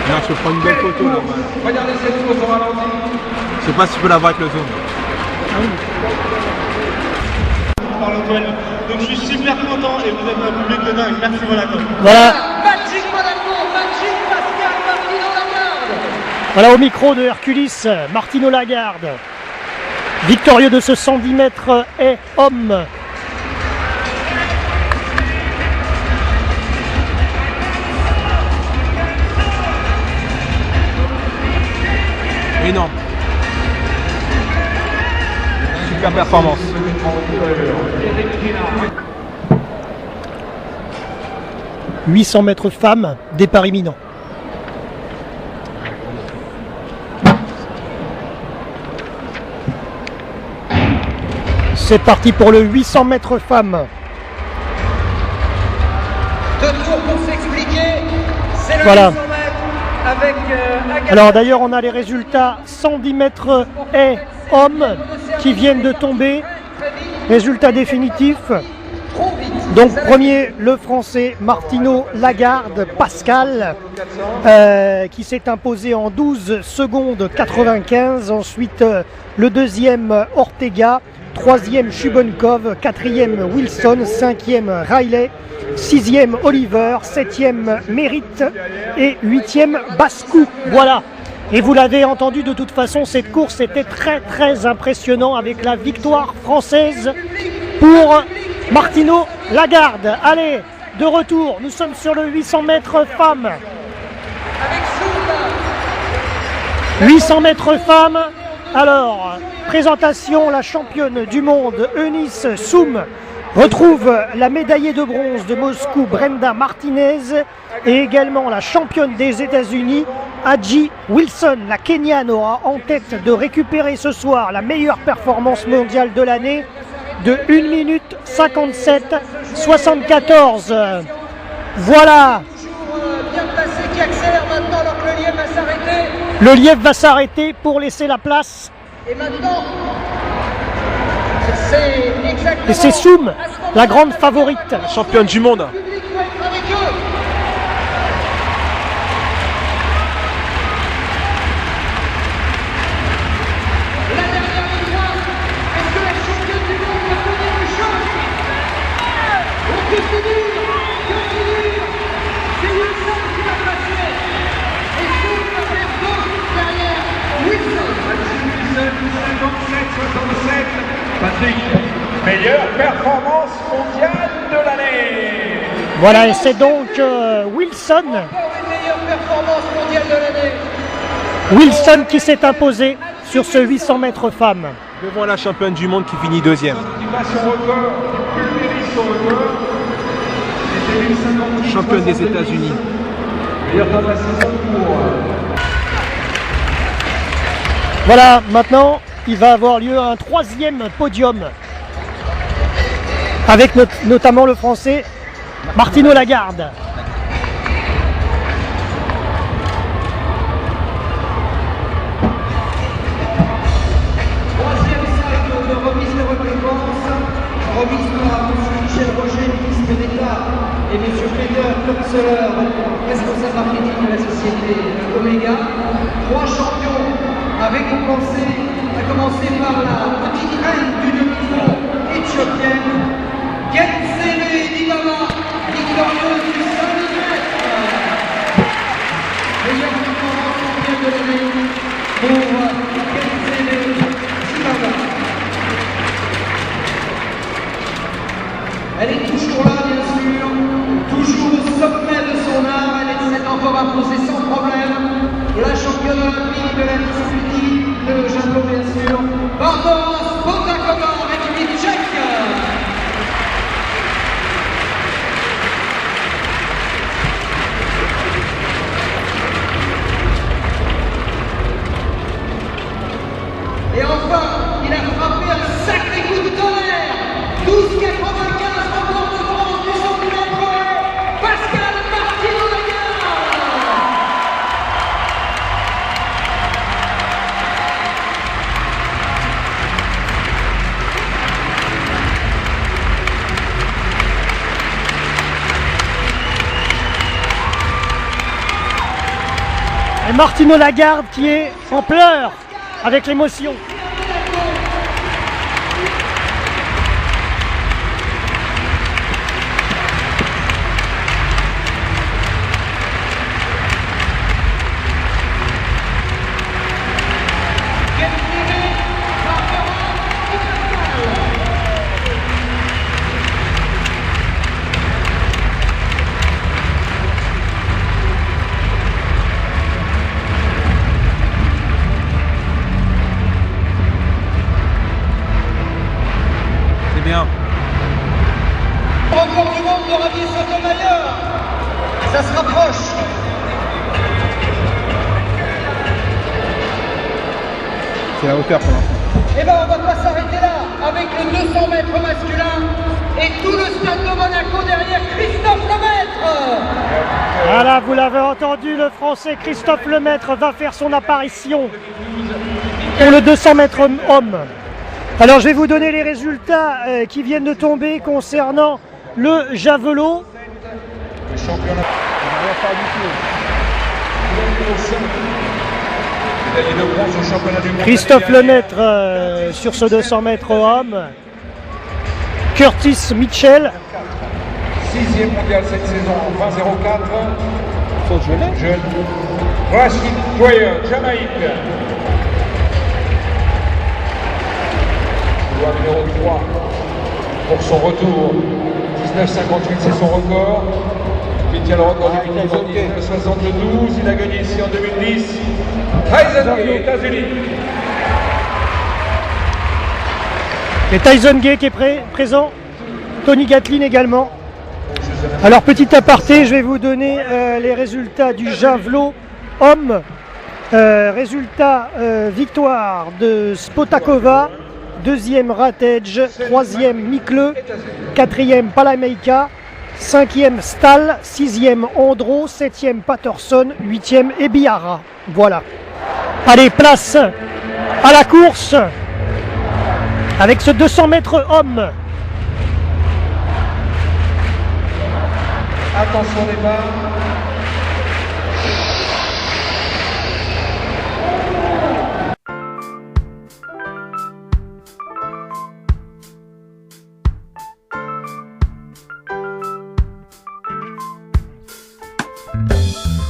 Non, je peux prendre une belle photo là. Regardez cette course au ralenti. Je sais pas si tu peux la voir avec le zoom. Par l'Antoine. Donc je suis super content et vous êtes un public de dingue. Merci Monaco. Voilà, Magic Monaco, Magic Pascal Martino-Lagarde. voilà au micro de Herculis, Martino-Lagarde. Victorieux de ce 110 mètres et homme. Énorme. Super performance. « 800 mètres femmes, départ imminent. C'est parti pour le 800 mètres femmes. De tour pour s'expliquer. C'est le Voilà. 800 mètres avec Agathe. Alors d'ailleurs on a les résultats 110 mètres et hommes qui viennent de tomber. Résultat définitif. Donc premier le français Martino-Lagarde Pascal qui s'est imposé en 12 secondes 95. Ensuite le deuxième Ortega, troisième Shubenkov, quatrième Wilson, cinquième Riley, sixième Oliver, septième Mérite et huitième Bascou. Voilà. Et vous l'avez entendu, de toute façon, cette course était très impressionnant avec la victoire française pour Martino-Lagarde. Allez, de retour, nous sommes sur le 800 mètres femmes. 800 mètres femmes. Alors, présentation, la championne du monde, Eunice Soum, retrouve la médaillée de bronze de Moscou, Brenda Martinez, et également la championne des États-Unis, Hadji Wilson. La Kenyane aura en tête de récupérer ce soir la meilleure performance mondiale de l'année de 1 minute 57 74. Voilà. Bien placé qui accélère maintenant alors que le lièvre va s'arrêter. Le lièvre va s'arrêter pour laisser la place. Et maintenant, c'est exactement. Et c'est Soum, la grande favorite. Championne du monde. Le public va être avec eux. La dernière victoire. Est-ce que la championne du monde va faire quelque chose? On continue. C'est Wilson qui va passer. Et Soum va faire deux derrière Wilson. 57-67. Patrick, meilleure performance mondiale de l'année. Voilà, et c'est donc Wilson. Encore une meilleure performance mondiale de l'année. Wilson qui s'est imposé sur ce 800 mètres femmes. Devant la championne du monde qui finit deuxième. Qui bat son record, qui pulvérise son record. C'était 1058. Championne des États-Unis. Meilleur temps de la saison pour. Voilà, maintenant, il va avoir lieu un troisième podium. Avec notamment le français Martino-Lagarde. Troisième salle de remise de récompense, remise par M. Michel Roger, ministre d'État, et M. Peter Kurzeler, responsable marketing de la société Omega. Trois champions à récompenser, à commencer par la petite reine du demi-fond éthiopienne, Getsere Dibaba, victorieuse du 100 mètres. Meilleure performance mondiale de l'année pour Getsere sans problème la championne olympique de la discipline de javelot, bien sûr, Barbora Spotakova, République tchèque. Et enfin, il a frappé un sacré coup de tonnerre. 12,95 record de France du 100 mètres. Pascal Martino-Lagarde. Et Martino Lagarde qui est en pleurs avec l'émotion. Record du monde de Ravi Sotomayor. Ça se rapproche. C'est la hauteur pour l'instant. Eh ben, on va pas s'arrêter là avec le 200 mètres masculin et tout le stade de Monaco derrière Christophe Lemaître. Voilà, vous l'avez entendu, le Français Christophe Lemaître va faire son apparition pour le 200 mètres homme. Alors je vais vous donner les résultats qui viennent de tomber concernant le javelot. Le championnat. Médaillé de bronze au championnat du monde. Christophe Lemaître sur ce 200 mètres homme. Curtis Mitchell. 6e mondial cette saison, 20-04. Jeune. Rashid Joyeux, Jamaïque. Couloir numéro 3 pour son retour. 19,58 c'est son record. Il tient le record du monde en 1972. Il a gagné ici en 2010. Tyson Gay, États-Unis. Et Tyson Gay qui est présent. Tony Gatlin également. Alors petit aparté, je vais vous donner les résultats du javelot homme. Résultat victoire de Spotakova. Deuxième Ratej, troisième Mikle, quatrième Palameika, cinquième Stahl, sixième Andro, septième Patterson, huitième Ebiara. Voilà. Allez, place à la course avec ce 200 mètres homme. Attention les barres.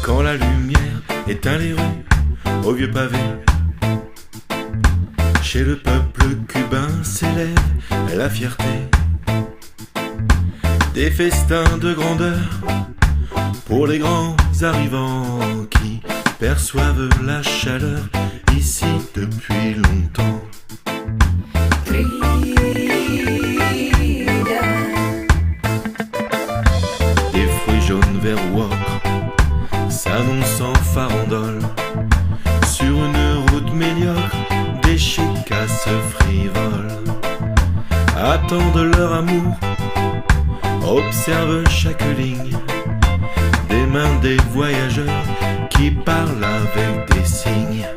Quand la lumière éteint les rues au vieux pavé, chez le peuple cubain s'élève la fierté. Des festins de grandeur pour les grands arrivants qui perçoivent la chaleur ici depuis longtemps. Des fruits jaunes verts ou ocre s'annoncent en farandole sur une route médiocre. Des chicasses frivoles attendent leur amour, observent chaque ligne des mains des voyageurs qui parlent avec des signes.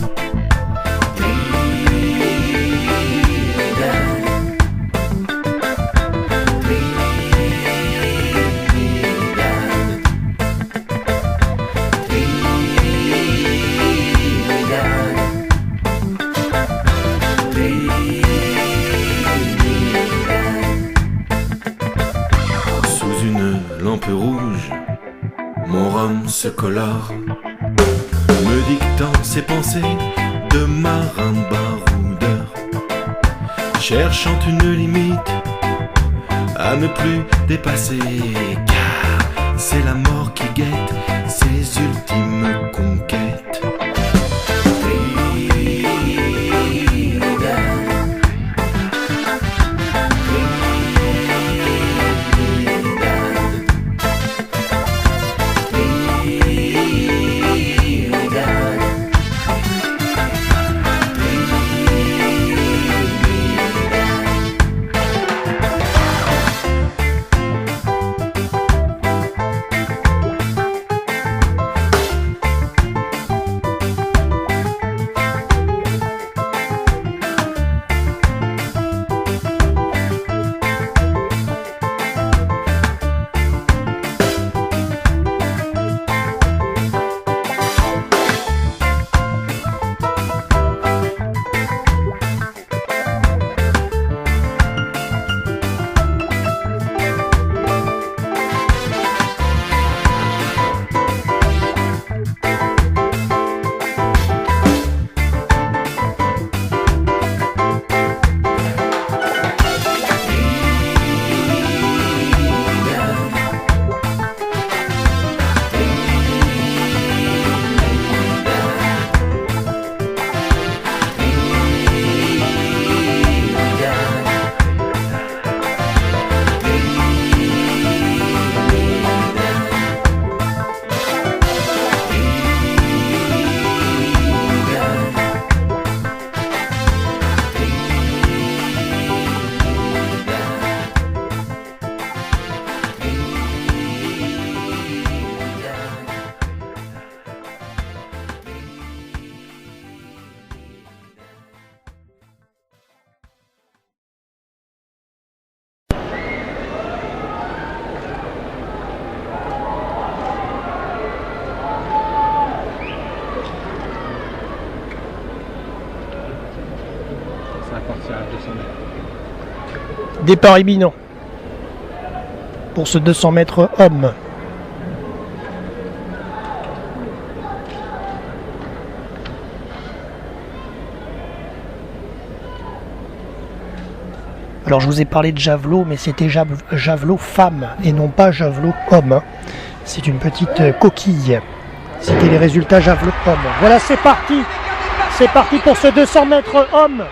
Rouge, mon rhum se colore, me dictant ses pensées de marin baroudeur, cherchant une limite à ne plus dépasser, car c'est la mort qui guette ses ultimes conquêtes. Départ imminent pour ce 200 mètres homme. Alors je vous ai parlé de javelot, mais c'était javelot femme et non pas javelot homme, hein. C'est une petite coquille. C'était les résultats javelot homme. Voilà, c'est parti. C'est parti pour ce 200 mètres homme.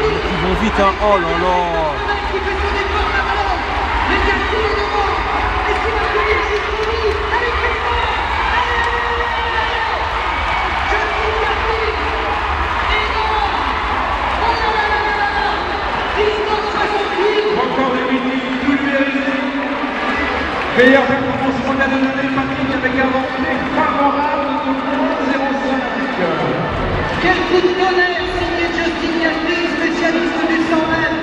Ils vont vite, hein. Oh là là. Meilleure performance mondiale de l'année, Patrick, avec un rentrée favorable de 0,05. Quel coup de tonnerre signé Justin Gatlin, spécialiste du 100 mètres.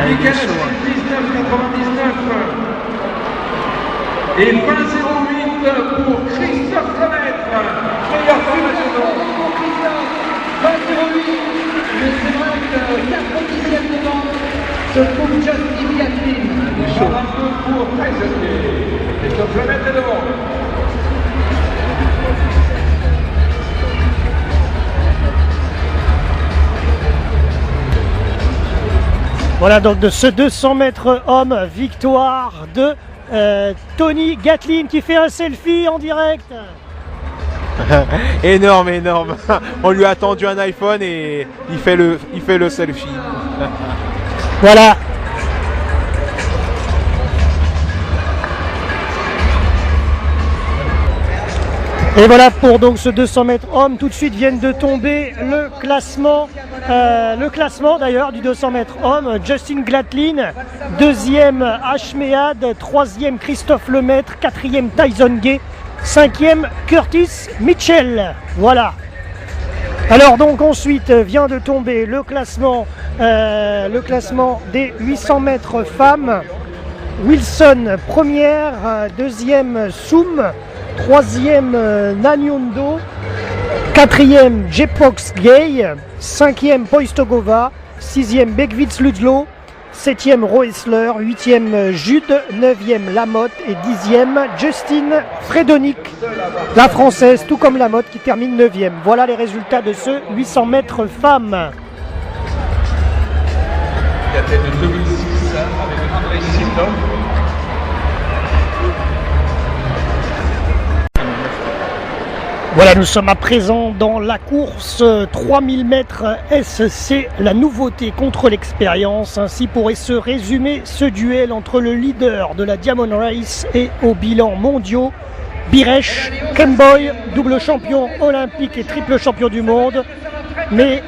Nickel, 19,99. Et 20,08 pour Christophe Lemaitre. Meilleur temps pour Christophe, 20,08. Mais c'est vrai que 4 dixièmes devant se trouve Justin Gatlin. 22 pour Christophe Lemaitre est devant. Voilà donc de ce 200 mètres homme, victoire de Tony Gatlin qui fait un selfie en direct. Énorme, énorme. On lui a tendu un iPhone et il fait le selfie. Voilà. Et voilà pour donc ce 200 mètres homme. Tout de suite viennent de tomber le classement d'ailleurs du 200 mètres homme. Justin Gatlin, deuxième Ashmead, troisième Christophe Lemaitre, quatrième Tyson Gay, cinquième Curtis Mitchell. Voilà. Alors donc ensuite vient de tomber le classement des 800 mètres femmes. Wilson première, deuxième Soum, troisième Nanyondo, quatrième Jepox Gay, cinquième Poistogova, sixième Begwitz Lutzlo, septième Roesler, huitième Jude, neuvième Lamotte et dixième Justine Fredonic, la française, tout comme Lamotte qui termine neuvième. Voilà les résultats de ce 800 mètres femmes. Il date de 2006 avec André Sitov. Voilà, nous sommes à présent dans la course 3000 mètres SC, la nouveauté contre l'expérience. Ainsi pourrait se résumer ce duel entre le leader de la Diamond Race et au bilan mondiaux, Biresh Kemboy, double champion olympique et triple champion du monde. Mais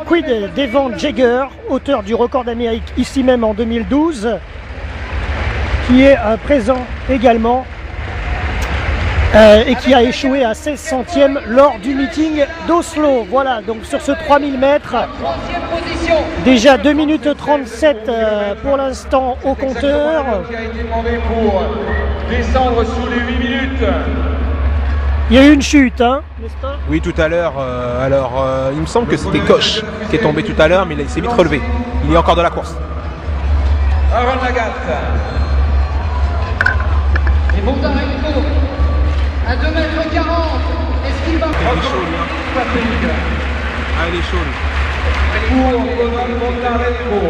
quid d'Evan Jaeger, auteur du record d'Amérique ici même en 2012, qui est présent également. Et qui a échoué à 16 centièmes lors du meeting d'Oslo. Voilà, donc sur ce 3000 mètres, déjà 2 minutes 37 pour l'instant au compteur. Qui a été demandé pour descendre sous les 8 minutes. Il y a eu une chute, hein, n'est-ce pas? Oui, tout à l'heure. Il me semble que c'était Koch qui est tombé tout à l'heure, mais il s'est vite relevé. Il est encore dans la course. Aaron Lagat. Et Bondarenko à 2 mètres 40. Est-ce qu'il va Patrick. Ah, il est chaud. Pour Bondarenko.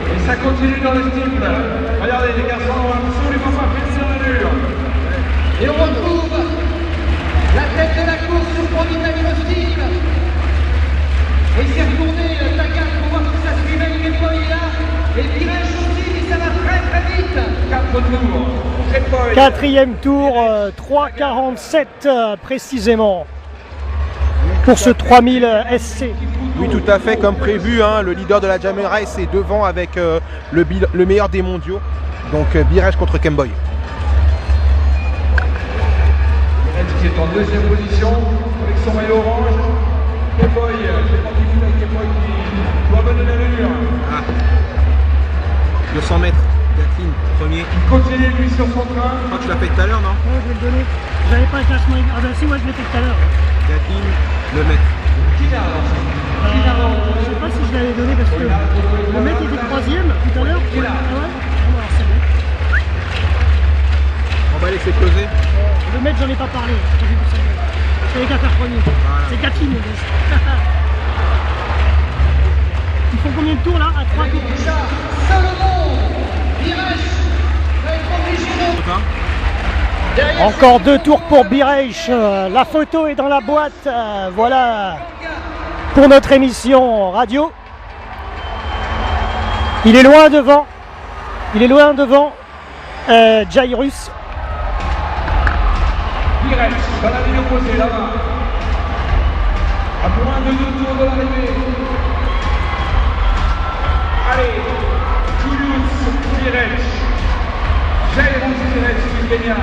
Et ça continue dans le style. Regardez, les garçons ont absolument pas fait sur l'allure. Et on retrouve la tête de la course sur Provitali Mostin. Et il s'est retourné Tagat pour voir si ça suivait le Kemboy est là. Et Biresh aussi, mais ça va très très vite. 4 tours. Quatrième tour, 3,47 précisément pour ce 3000 SC. Oui, tout à fait, comme prévu. Hein, le leader de la Diamond Race est devant avec le meilleur des mondiaux. Donc Biresh contre Kemboy. Biresh qui est en deuxième position avec son maillot orange. Kemboy, c'est pas qui avec Kemboy qui doit mener l'allure. 200 mètres, Gatlin, premier. Il continue lui sur son train. Je crois que tu l'as fait tout à l'heure, non? Ouais, je vais le donner. J'avais pas un classement. Ah ben si, moi je l'ai fait tout à l'heure. Gatlin, le mètre. Qui l'a lancé? Je sais pas si je l'avais donné parce que le mec était troisième tout à l'heure. Ah ouais? Bon, alors c'est bon. On va laisser peser. Le mec, j'en ai pas parlé. C'est qu'à faire premier. Voilà. C'est Catherine. Ils font combien de tours là? À 3 tours. Salomon, Biresh va être obligé de... Encore 2 tours pour Biresh. La photo est dans la boîte. Voilà pour notre émission radio. Il est loin devant. Il est loin devant Jairus. Biresh dans la ligne opposée là-bas. À moins de 2 tours de l'arrivée. Allez, Toulouse, Biresh. Jairus Biresh du Kenya.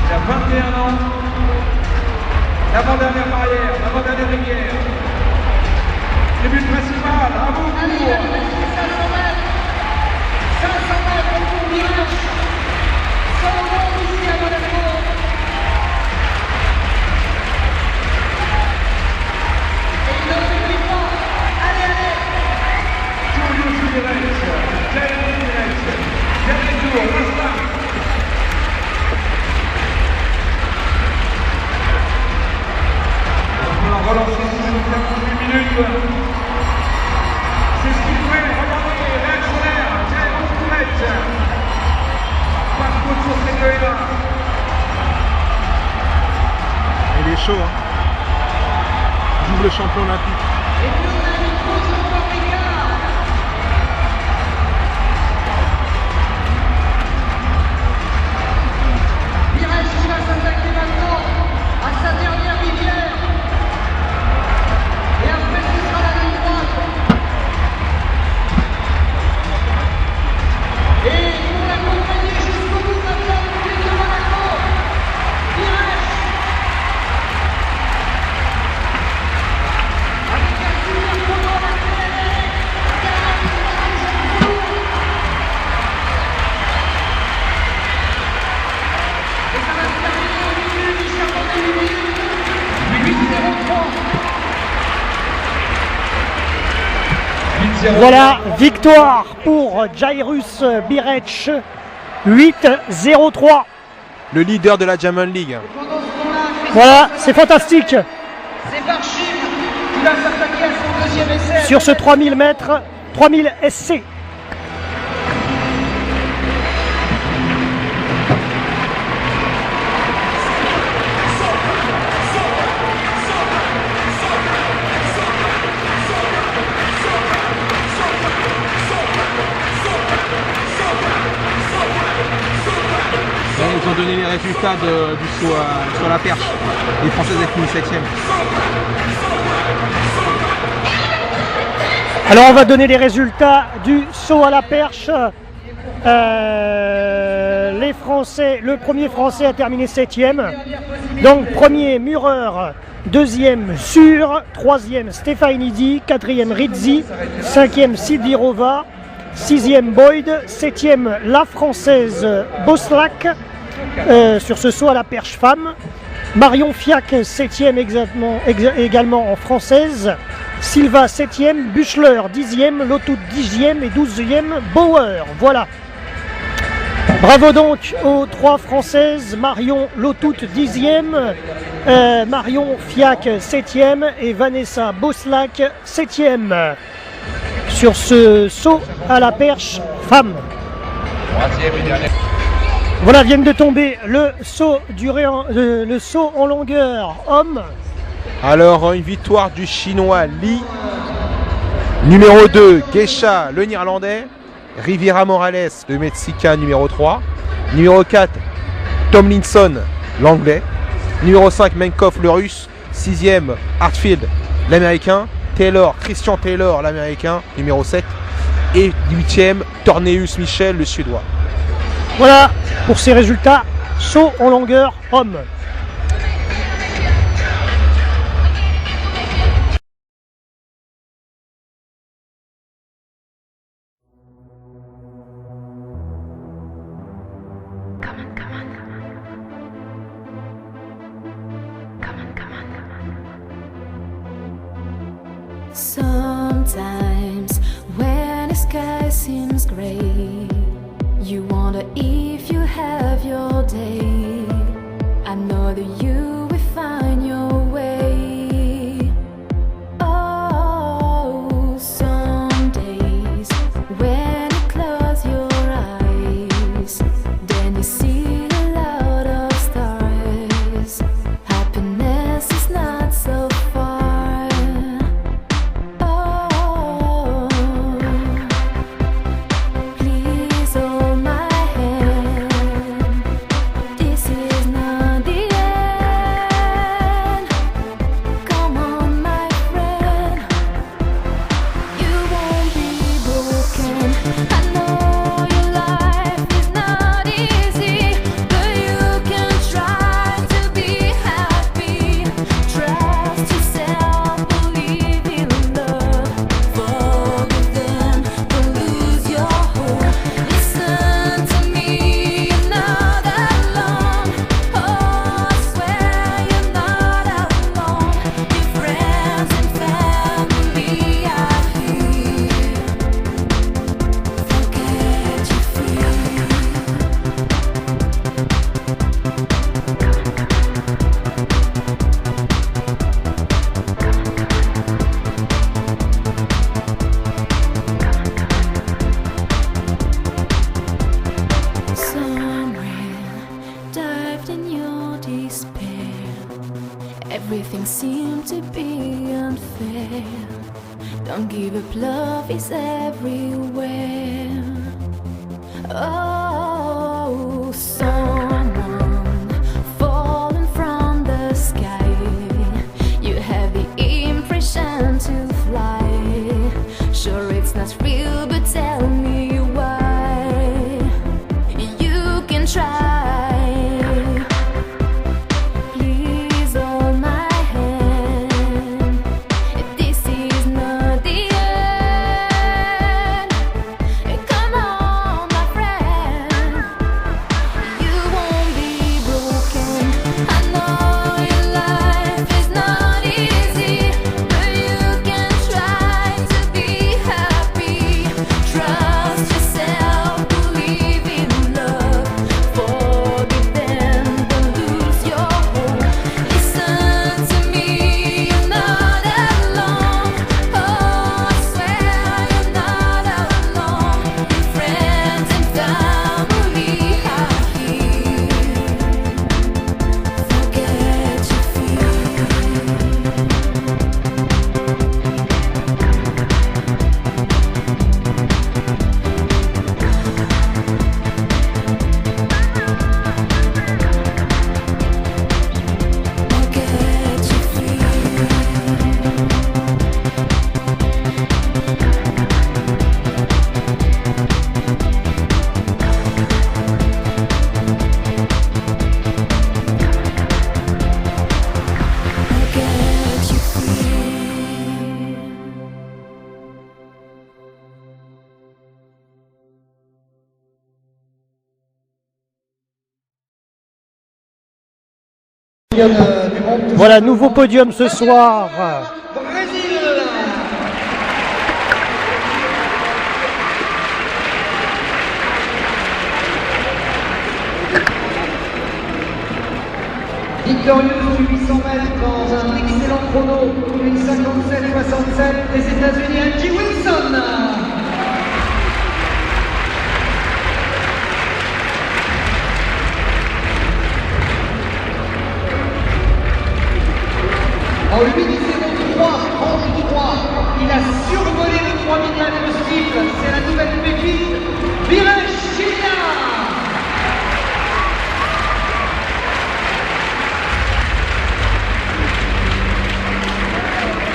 Il a 21 ans. L'avant-dernière barrière, l'avant-dernière rivière. Début principal, à vous. Allez, il a dépassé 500 mètres. 500 mètres pour Biresh. Salomon ici à Monaco. Et il ne s'oublie pas. Allez, allez. Toulouse Biresh, Jairus Biresh. Dernier tour, l'instant. On va relancer sur 48 minutes. C'est ce qu'il fait, regardez, réactionnaire, Jairus Biresh. Pas de faute sur ces deux-là. Il est chaud, hein. Double champion olympique. Et puis on a une pause encore d'écart. Biresh qui va s'attaquer maintenant à sa dernière rivière. Et après ce sera la ligne droite. Et pour l'accompagner jusqu'au bout maintenant, le public de Monaco. Biresh. Avec un super chrono à la télé. Et ça va se terminer au milieu du charbon des 8 minutes. 8-0-3. Voilà, victoire pour Jairus Biresh. 8-0-3. Le leader de la Diamond League. Pendant ce temps-là, Voilà, c'est fantastique. c'est Barchim qui va s'attaquer à son deuxième essai. Sur ce 3000 mètres, 3000 SC. donner les résultats du saut à la perche. Les Françaises ont fini 7e. Alors on va donner les résultats du saut à la perche. Les Français, le premier Français a terminé 7e. Donc premier Mureur, deuxième Sur, troisième Stefanidi, quatrième Rizzi, cinquième Sidirova, sixième Boyd, septième la Française Boslak sur ce saut à la perche femme. Marion Fiac, 7e également en française. Silva 7e, Buchler 10e, Lotout 10e et 12e Bauer. Voilà. Bravo donc aux trois Françaises, Marion Lotout 10e, Marion Fiac 7e et Vanessa Boslak 7e sur ce saut à la perche femme. Voilà, viennent de tomber le saut en longueur homme. Alors une victoire du Chinois Li, numéro 2 Geisha le Néerlandais, Riviera Morales le Mexicain numéro 3, numéro 4 Tomlinson l'Anglais, numéro 5 Menkov le Russe, 6e Hartfield l'Américain, Christian Taylor l'Américain numéro 7 et 8e Torneus Michel le Suédois. Voilà pour ces résultats saut en longueur homme. Sometimes when the sky seems gray, you wonder if you have your day. I know that you will find your way. Oh, some days when you close your eyes, then you see a lot of stars. Happiness is not so far. Everything seemed to be unfair. Don't give up, love is everywhere. Oh, someone falling from the sky. You have the impression to fly. Sure, it's not real, but tell me why. You can try. championne du monde. Voilà, nouveau podium ce soir. Brésil. Victorieux sur 800 mètres dans un excellent chrono, 57-67 des États-Unis, Angie Wilson. En 8 secondes 3, tranche du droit, il a survolé les 3000 mètres de cycle, c'est la nouvelle pépite, Virechina.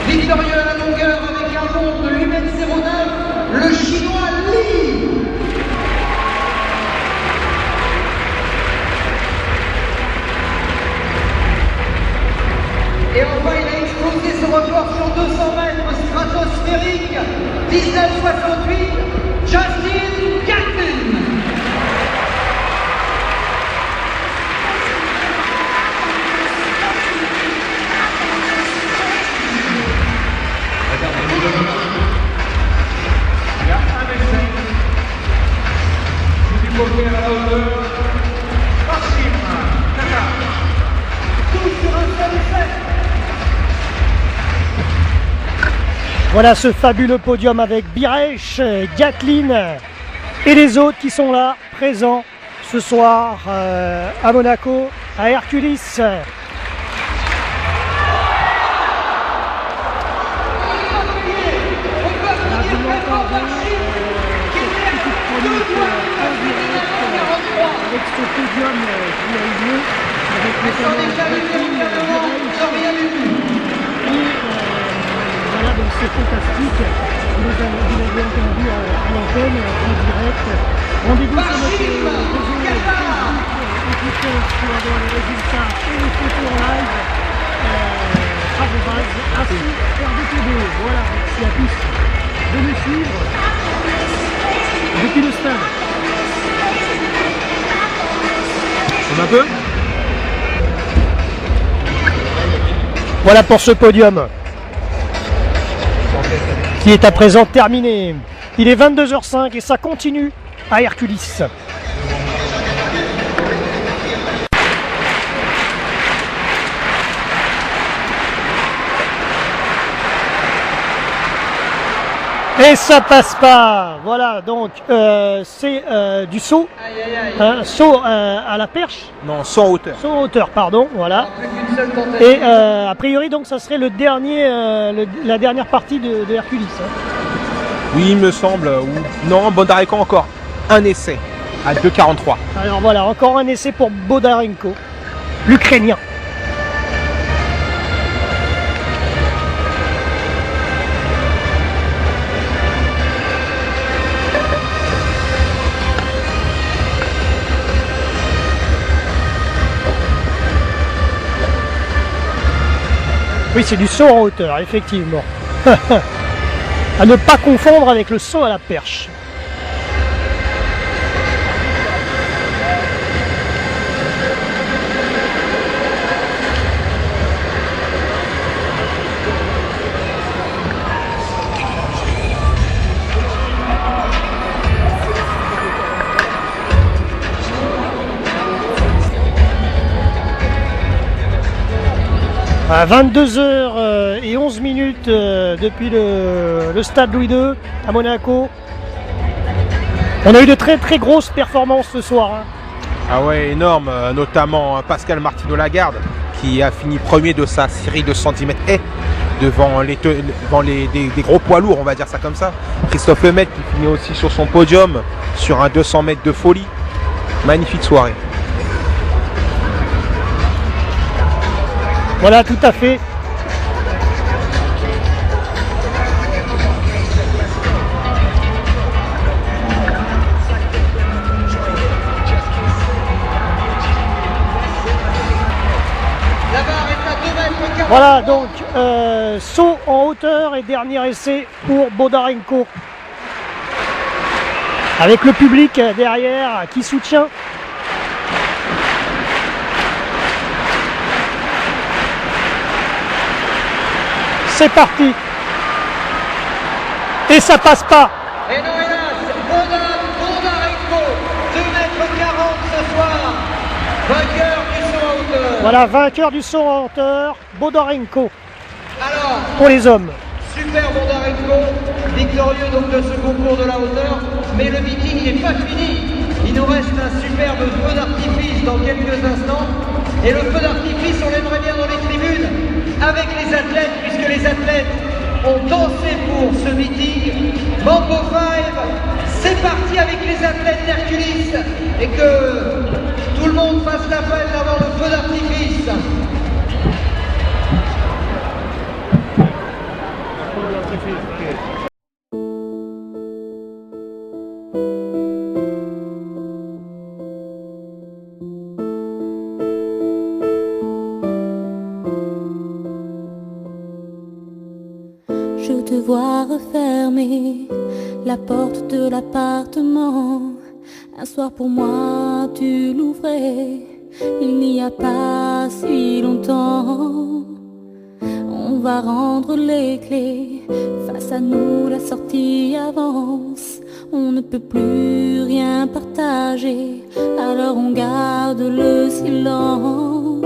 Victorieux à la longueur avec un bond de 8 mètres 09, le chinois Li. Et enfin, il a explosé ce record sur 200 mètres stratosphérique, 1968, Justin Gatlin. Il y a un essai. Vous évoquez à la hauteur. Maxime Kaka. Tout sur un seul essai. Voilà ce fabuleux podium avec Birech, Gatlin et les autres qui sont là, présents ce soir à Monaco, à Hercules. Avec ce podium qui a eu lieu, avec notamment Gatlin, Birech, et voilà, donc c'est fantastique. Vous l'avez entendu à l'antenne, en direct. Rendez-vous sur notre réseau Facebook, Twitter, pour avoir les résultats et les photos en live. @RDTV. Voilà, merci à tous de nous suivre depuis le stade. Un peu. Voilà pour ce podium qui est à présent terminé. Il est 22h05 et ça continue à Hercules. Et ça passe pas. Voilà, donc c'est du saut, saut à la perche. Non, sans hauteur. Saut en hauteur, pardon, voilà. Et a priori, donc, ça serait le dernier, la dernière partie de Hercules. Oui, il me semble. Non, Bondarenko encore un essai à 2,43. Alors voilà, encore un essai pour Bondarenko, l'Ukrainien. Oui, c'est du saut en hauteur, effectivement. À ne pas confondre avec le saut à la perche. À 22h11 depuis le stade Louis II à Monaco. On a eu de très très grosses performances ce soir. Hein. Ah ouais, énorme, notamment Pascal Martino-Lagarde qui a fini premier de sa série de 110 mètres devant des gros poids lourds, on va dire ça comme ça. Christophe Lemaitre qui finit aussi sur son podium sur un 200 mètres de folie. Magnifique soirée. Voilà, tout à fait. Voilà, donc saut en hauteur et dernier essai pour Bondarenko. Avec le public derrière qui soutient. C'est parti. Et ça passe pas. Et non, hélas, Bondarenko, 2,40 m ce soir, vainqueur du saut à hauteur. Voilà, vainqueur du saut en hauteur, Bondarenko Alors, pour les hommes. super Bondarenko, victorieux donc de ce concours de la hauteur, mais le meeting n'est pas fini. Il nous reste un superbe feu d'artifice dans quelques instants. Et le feu d'artifice, on l'aimerait bien dans les tribunes, avec les athlètes, puisque les athlètes ont dansé pour ce meeting. Mambo 5, c'est parti avec les athlètes d'Herculis, et que tout le monde fasse l'appel d'avoir le feu d'artifice. Je te vois refermer la porte de l'appartement. Un soir pour moi tu l'ouvrais, il n'y a pas si longtemps. On va rendre les clés, face à nous la sortie avance. On ne peut plus rien partager, alors on garde le silence.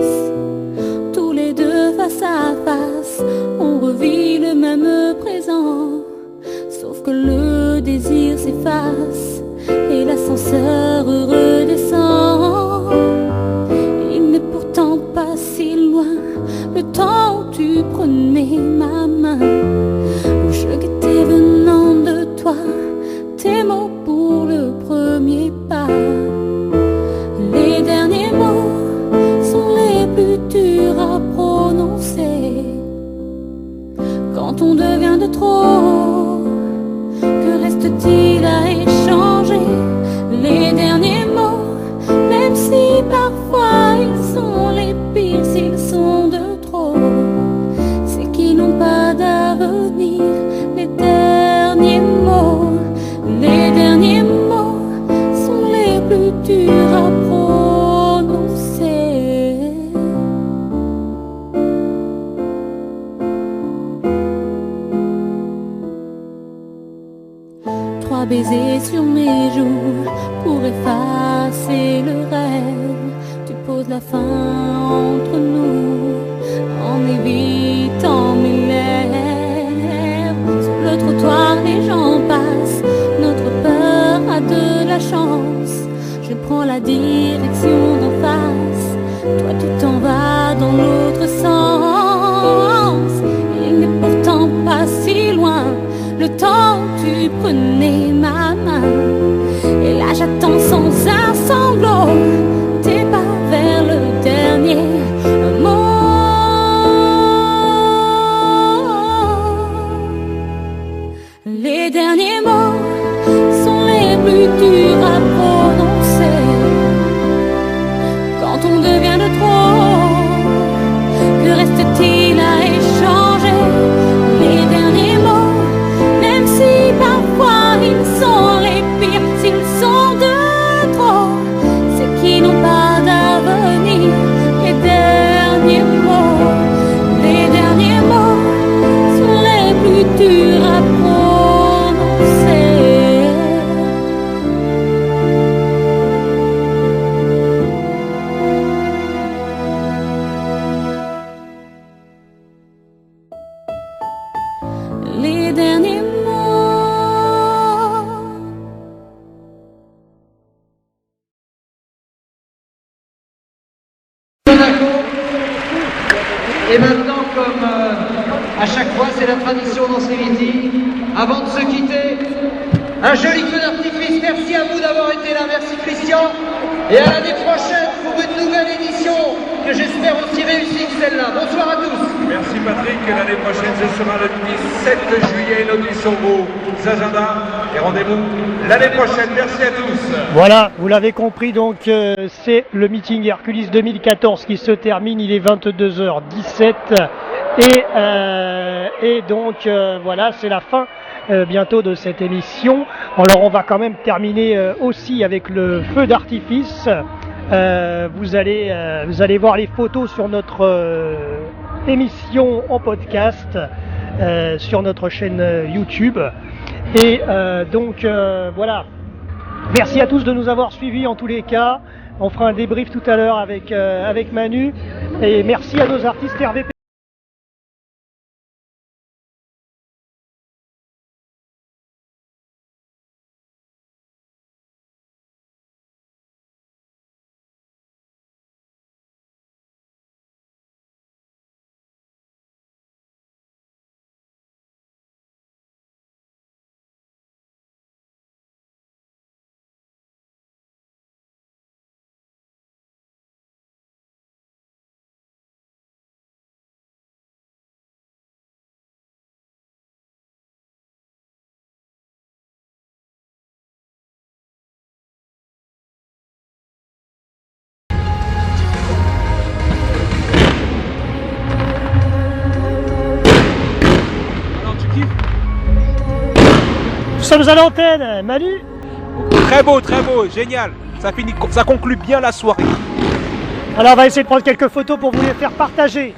Tous les deux face à face, on revit le même présent. Sauf que le désir s'efface et l'ascenseur redescend. Il n'est pourtant pas si loin le temps où tu prenais ma main, où je guettais venant de toi tes mots pour le premier pas. Les derniers mots sont les plus durs à prononcer. Quand on devient de trop, que reste-t-il à échanger? Les derniers mots, même si parfois ils sont les pires, s'ils sont de trop, c'est qu'ils n'ont pas d'avenir. Les derniers mots, les derniers mots sont les plus durs à prononcer. 3 baisers sur mes joues pour effacer le rêve. Tu poses la fin entre nous en évitant mes lèvres. Sur le trottoir les gens passent, notre peur a de la chance. Je prends la direction d'en face, toi tu t'en vas dans l'autre sens. Il n'est pourtant pas si loin le temps où tu prenais ma main. Et là j'attends sans un sanglot tes pas vers le dernier mot. Les derniers mots sont les plus durs à prononcer. Quand on devient de trop, que reste-t-il à échanger? Les derniers mots, même si parfois ils sont les pires, s'ils sont de trop, c'est qu'ils n'ont pas d'avenir. Les derniers mots, les derniers mots sont les plus durs à prononcer. Les derniers mots. Et maintenant, comme à chaque fois, c'est la tradition dans ces meetings, avant de se quitter, un joli feu d'artifice. Merci à vous d'avoir été là, merci Christian. Et à l'année prochaine pour une nouvelle édition que j'espère aussi réussie que celle-là. Bonsoir à tous. Merci Patrick, l'année prochaine ce sera le 17 juillet, notez sur vos agendas et rendez-vous l'année prochaine. Merci à tous. Voilà, vous l'avez compris, donc c'est le meeting Herculis 2014 qui se termine, il est 22h17 et donc voilà, c'est la fin bientôt de cette émission. Alors on va quand même terminer aussi avec le feu d'artifice. Vous allez voir les photos sur notre émission en podcast. sur notre chaîne YouTube. Et donc voilà, merci à tous de nous avoir suivis en tous les cas. On fera un débrief tout à l'heure avec Manu. Et merci à nos artistes RVP. Nous sommes à l'antenne, Manu. Très beau, génial. Ça conclut bien la soirée. Alors on va essayer de prendre quelques photos pour vous les faire partager.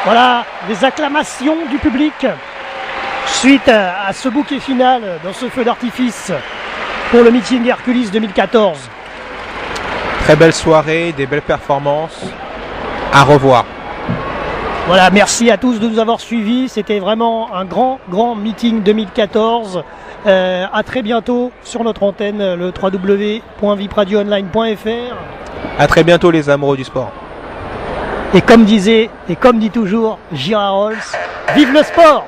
Voilà, des acclamations du public suite à ce bouquet final dans ce feu d'artifice pour le meeting Hercules 2014. Très belle soirée, des belles performances. À revoir. Voilà, merci à tous de nous avoir suivis. C'était vraiment un grand meeting 2014. À très bientôt sur notre antenne, le www.vipradioonline.fr. À très bientôt les amoureux du sport. Et comme disait, et comme dit toujours J.R. Rolls, vive le sport!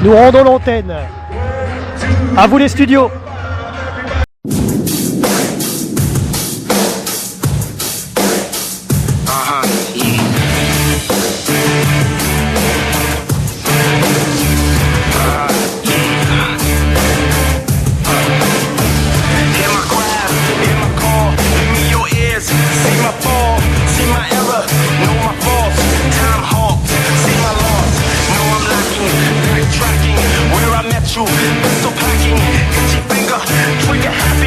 Nous rendons l'antenne. À vous les studios. Pistol packing, itchy finger, trigger happy.